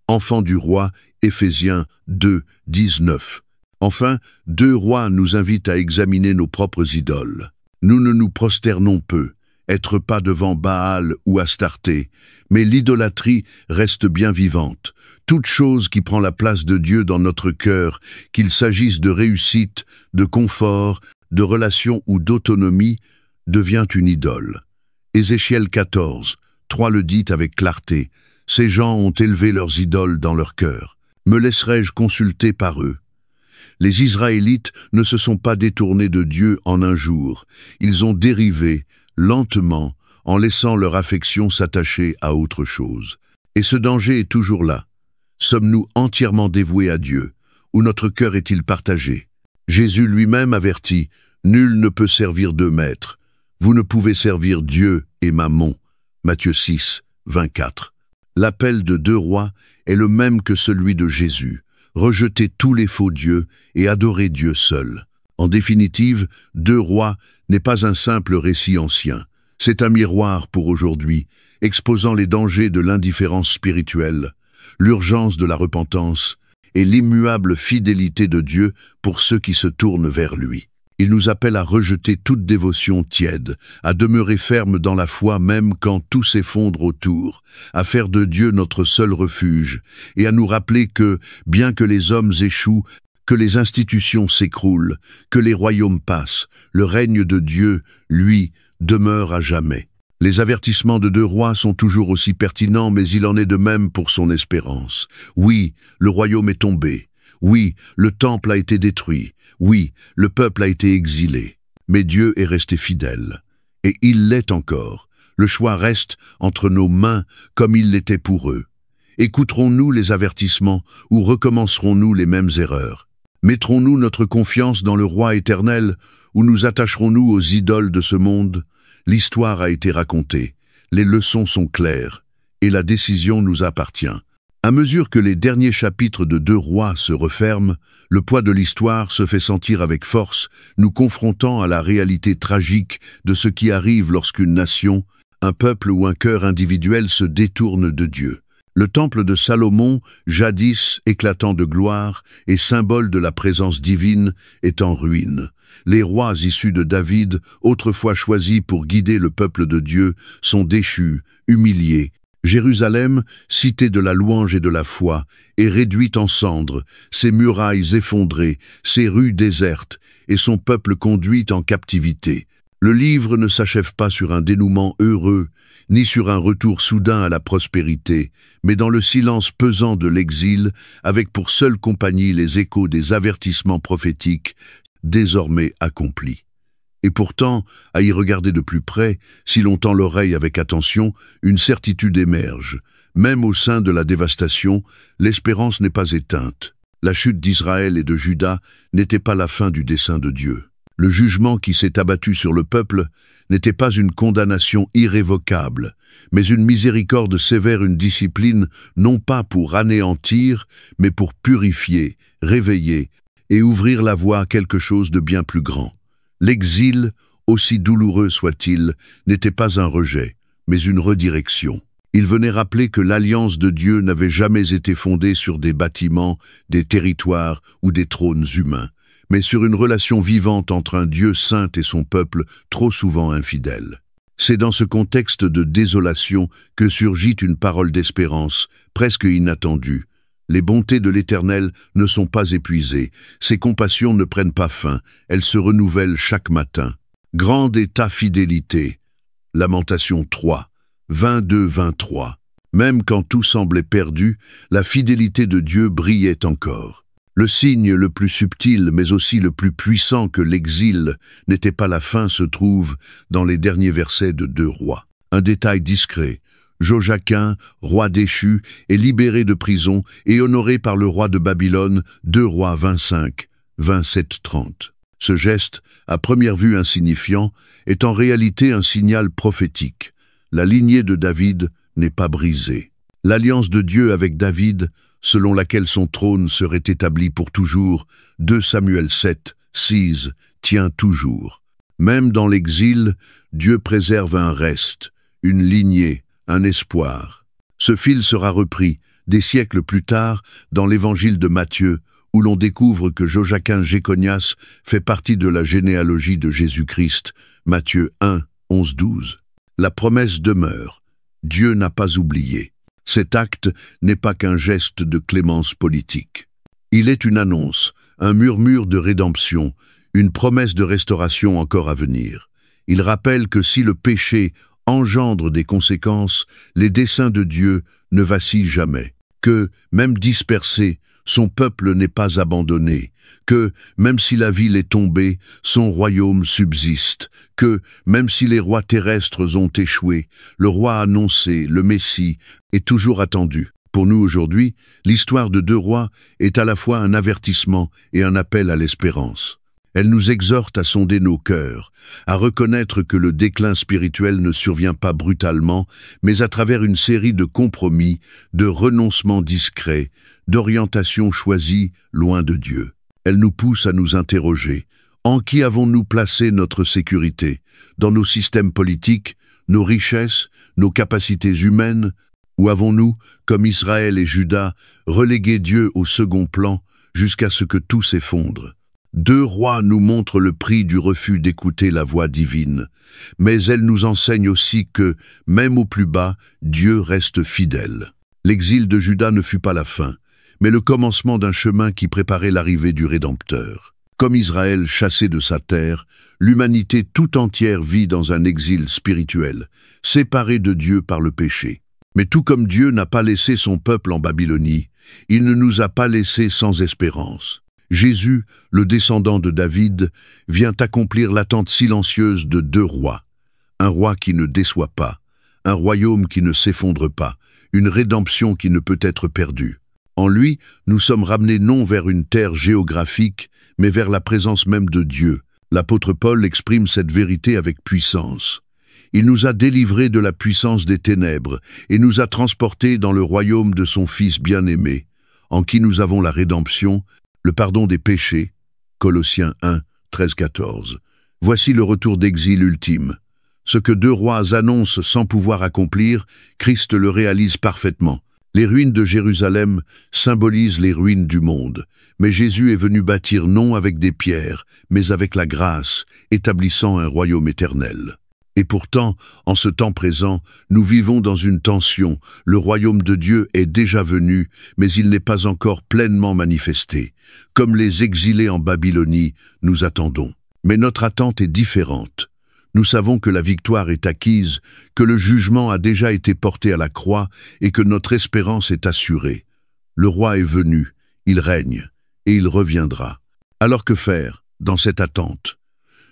enfants du roi, Éphésiens 2, 19. Enfin, 2 rois nous invitent à examiner nos propres idoles. Nous ne nous prosternons peu, être pas devant Baal ou Astarté, mais l'idolâtrie reste bien vivante. Toute chose qui prend la place de Dieu dans notre cœur, qu'il s'agisse de réussite, de confort, de relation ou d'autonomie, devient une idole. Ézéchiel 14, 3 le dit avec clarté. Ces gens ont élevé leurs idoles dans leur cœur. Me laisserai-je consulter par eux? Les Israélites ne se sont pas détournés de Dieu en un jour. Ils ont dérivé, lentement, en laissant leur affection s'attacher à autre chose. Et ce danger est toujours là. Sommes-nous entièrement dévoués à Dieu, ou notre cœur est-il partagé? Jésus lui-même avertit, « Nul ne peut servir 2 maîtres. Vous ne pouvez servir Dieu et Mammon. » Matthieu 6, 24. L'appel de 2 rois est le même que celui de Jésus. Rejeter tous les faux dieux et adorer Dieu seul. En définitive, 2 rois n'est pas un simple récit ancien. C'est un miroir pour aujourd'hui, exposant les dangers de l'indifférence spirituelle, l'urgence de la repentance et l'immuable fidélité de Dieu pour ceux qui se tournent vers lui. Il nous appelle à rejeter toute dévotion tiède, à demeurer ferme dans la foi même quand tout s'effondre autour, à faire de Dieu notre seul refuge, et à nous rappeler que, bien que les hommes échouent, que les institutions s'écroulent, que les royaumes passent, le règne de Dieu, lui, demeure à jamais. Les avertissements de 2 Rois sont toujours aussi pertinents, mais il en est de même pour son espérance. Oui, le royaume est tombé. Oui, le temple a été détruit. Oui, le peuple a été exilé. Mais Dieu est resté fidèle. Et il l'est encore. Le choix reste entre nos mains comme il l'était pour eux. Écouterons-nous les avertissements ou recommencerons-nous les mêmes erreurs? Mettrons-nous notre confiance dans le Roi éternel ou nous attacherons-nous aux idoles de ce monde? L'histoire a été racontée, les leçons sont claires, et la décision nous appartient. À mesure que les derniers chapitres de 2 Rois se referment, le poids de l'histoire se fait sentir avec force, nous confrontant à la réalité tragique de ce qui arrive lorsqu'une nation, un peuple ou un cœur individuel se détourne de Dieu. Le temple de Salomon, jadis éclatant de gloire et symbole de la présence divine, est en ruine. Les rois issus de David, autrefois choisis pour guider le peuple de Dieu, sont déchus, humiliés. Jérusalem, cité de la louange et de la foi, est réduite en cendres, ses murailles effondrées, ses rues désertes, et son peuple conduit en captivité. Le livre ne s'achève pas sur un dénouement heureux, ni sur un retour soudain à la prospérité, mais dans le silence pesant de l'exil, avec pour seule compagnie les échos des avertissements prophétiques, désormais accomplis. Et pourtant, à y regarder de plus près, si l'on tend l'oreille avec attention, une certitude émerge. Même au sein de la dévastation, l'espérance n'est pas éteinte. La chute d'Israël et de Juda n'était pas la fin du dessein de Dieu. Le jugement qui s'est abattu sur le peuple n'était pas une condamnation irrévocable, mais une miséricorde sévère, une discipline non pas pour anéantir, mais pour purifier, réveiller et ouvrir la voie à quelque chose de bien plus grand. L'exil, aussi douloureux soit-il, n'était pas un rejet, mais une redirection. Il venait rappeler que l'alliance de Dieu n'avait jamais été fondée sur des bâtiments, des territoires ou des trônes humains, mais sur une relation vivante entre un Dieu saint et son peuple trop souvent infidèle. C'est dans ce contexte de désolation que surgit une parole d'espérance, presque inattendue. Les bontés de l'Éternel ne sont pas épuisées, ses compassions ne prennent pas fin, elles se renouvellent chaque matin. Grande est ta fidélité. Lamentation 3, 22-23. Même quand tout semblait perdu, la fidélité de Dieu brillait encore. Le signe le plus subtil, mais aussi le plus puissant que l'exil n'était pas la fin, se trouve dans les derniers versets de 2 Rois. Un détail discret. Joachim, roi déchu, est libéré de prison et honoré par le roi de Babylone, 2 Rois 25, 27-30. Ce geste, à première vue insignifiant, est en réalité un signal prophétique. La lignée de David n'est pas brisée. L'alliance de Dieu avec David, selon laquelle son trône serait établi pour toujours, 2 Samuel 7, 6, tient toujours. Même dans l'exil, Dieu préserve un reste, une lignée, un espoir. Ce fil sera repris, des siècles plus tard, dans l'évangile de Matthieu, où l'on découvre que Joachim-Jéconias fait partie de la généalogie de Jésus-Christ, Matthieu 1, 11-12. La promesse demeure. Dieu n'a pas oublié. Cet acte n'est pas qu'un geste de clémence politique. Il est une annonce, un murmure de rédemption, une promesse de restauration encore à venir. Il rappelle que si le péché engendre des conséquences, les desseins de Dieu ne vacillent jamais. Que, même dispersé, son peuple n'est pas abandonné. Que, même si la ville est tombée, son royaume subsiste. Que, même si les rois terrestres ont échoué, le roi annoncé, le Messie, est toujours attendu. Pour nous aujourd'hui, l'histoire de 2 Rois est à la fois un avertissement et un appel à l'espérance. Elle nous exhorte à sonder nos cœurs, à reconnaître que le déclin spirituel ne survient pas brutalement, mais à travers une série de compromis, de renoncements discrets, d'orientations choisies loin de Dieu. Elle nous pousse à nous interroger. En qui avons-nous placé notre sécurité? Dans nos systèmes politiques, nos richesses, nos capacités humaines? Ou avons-nous, comme Israël et Juda, relégué Dieu au second plan jusqu'à ce que tout s'effondre? Deux rois nous montrent le prix du refus d'écouter la voix divine, mais elle nous enseigne aussi que, même au plus bas, Dieu reste fidèle. L'exil de Juda ne fut pas la fin, mais le commencement d'un chemin qui préparait l'arrivée du Rédempteur. Comme Israël chassé de sa terre, l'humanité tout entière vit dans un exil spirituel, séparée de Dieu par le péché. Mais tout comme Dieu n'a pas laissé son peuple en Babylonie, il ne nous a pas laissés sans espérance. Jésus, le descendant de David, vient accomplir l'attente silencieuse de deux rois. Un roi qui ne déçoit pas, un royaume qui ne s'effondre pas, une rédemption qui ne peut être perdue. En lui, nous sommes ramenés non vers une terre géographique, mais vers la présence même de Dieu. L'apôtre Paul exprime cette vérité avec puissance. Il nous a délivrés de la puissance des ténèbres et nous a transportés dans le royaume de son Fils bien-aimé, en qui nous avons la rédemption, le pardon des péchés. Colossiens 1, 13-14. Voici le retour d'exil ultime. Ce que deux rois annoncent sans pouvoir accomplir, Christ le réalise parfaitement. Les ruines de Jérusalem symbolisent les ruines du monde, mais Jésus est venu bâtir non avec des pierres, mais avec la grâce, établissant un royaume éternel. Et pourtant, en ce temps présent, nous vivons dans une tension. Le royaume de Dieu est déjà venu, mais il n'est pas encore pleinement manifesté. Comme les exilés en Babylonie, nous attendons. Mais notre attente est différente. Nous savons que la victoire est acquise, que le jugement a déjà été porté à la croix et que notre espérance est assurée. Le roi est venu, il règne, et il reviendra. Alors que faire dans cette attente?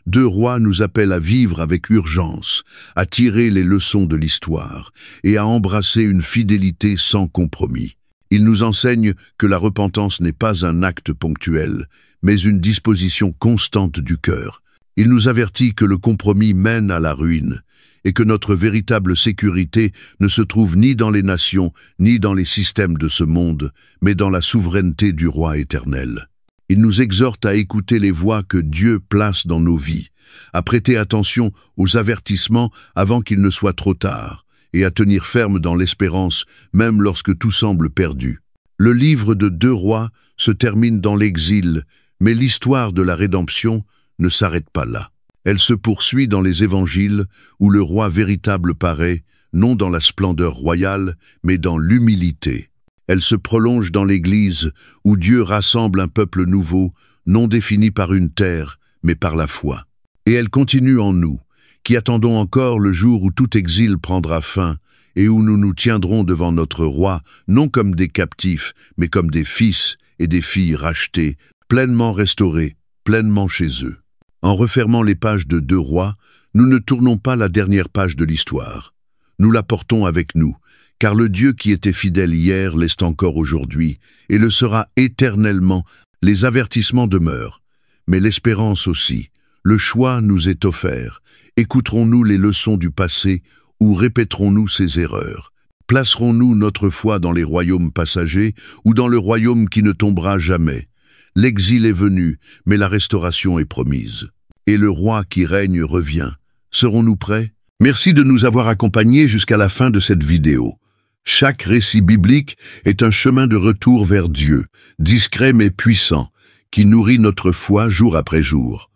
Deux rois nous appellent à vivre avec urgence, à tirer les leçons de l'histoire et à embrasser une fidélité sans compromis. Ils nous enseignent que la repentance n'est pas un acte ponctuel, mais une disposition constante du cœur. Il nous avertit que le compromis mène à la ruine et que notre véritable sécurité ne se trouve ni dans les nations, ni dans les systèmes de ce monde, mais dans la souveraineté du roi éternel. Il nous exhorte à écouter les voix que Dieu place dans nos vies, à prêter attention aux avertissements avant qu'il ne soit trop tard, et à tenir ferme dans l'espérance, même lorsque tout semble perdu. Le livre de Deux rois se termine dans l'exil, mais l'histoire de la rédemption ne s'arrête pas là. Elle se poursuit dans les évangiles, où le roi véritable paraît, non dans la splendeur royale, mais dans l'humilité. Elle se prolonge dans l'Église, où Dieu rassemble un peuple nouveau, non défini par une terre, mais par la foi. Et elle continue en nous, qui attendons encore le jour où tout exil prendra fin, et où nous nous tiendrons devant notre roi, non comme des captifs, mais comme des fils et des filles rachetés, pleinement restaurés, pleinement chez eux. En refermant les pages de Deux rois, nous ne tournons pas la dernière page de l'histoire. Nous la portons avec nous, car le Dieu qui était fidèle hier l'est encore aujourd'hui, et le sera éternellement. Les avertissements demeurent, mais l'espérance aussi. Le choix nous est offert. Écouterons-nous les leçons du passé ou répéterons-nous ses erreurs? Placerons-nous notre foi dans les royaumes passagers ou dans le royaume qui ne tombera jamais? L'exil est venu, mais la restauration est promise. Et le roi qui règne revient. Serons-nous prêts? Merci de nous avoir accompagnés jusqu'à la fin de cette vidéo. Chaque récit biblique est un chemin de retour vers Dieu, discret mais puissant, qui nourrit notre foi jour après jour.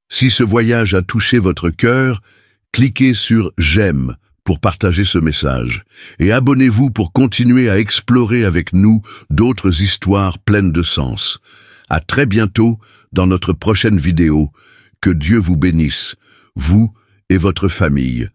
Si ce voyage a touché votre cœur, cliquez sur « J'aime » pour partager ce message, et abonnez-vous pour continuer à explorer avec nous d'autres histoires pleines de sens. À très bientôt dans notre prochaine vidéo. Que Dieu vous bénisse, vous et votre famille.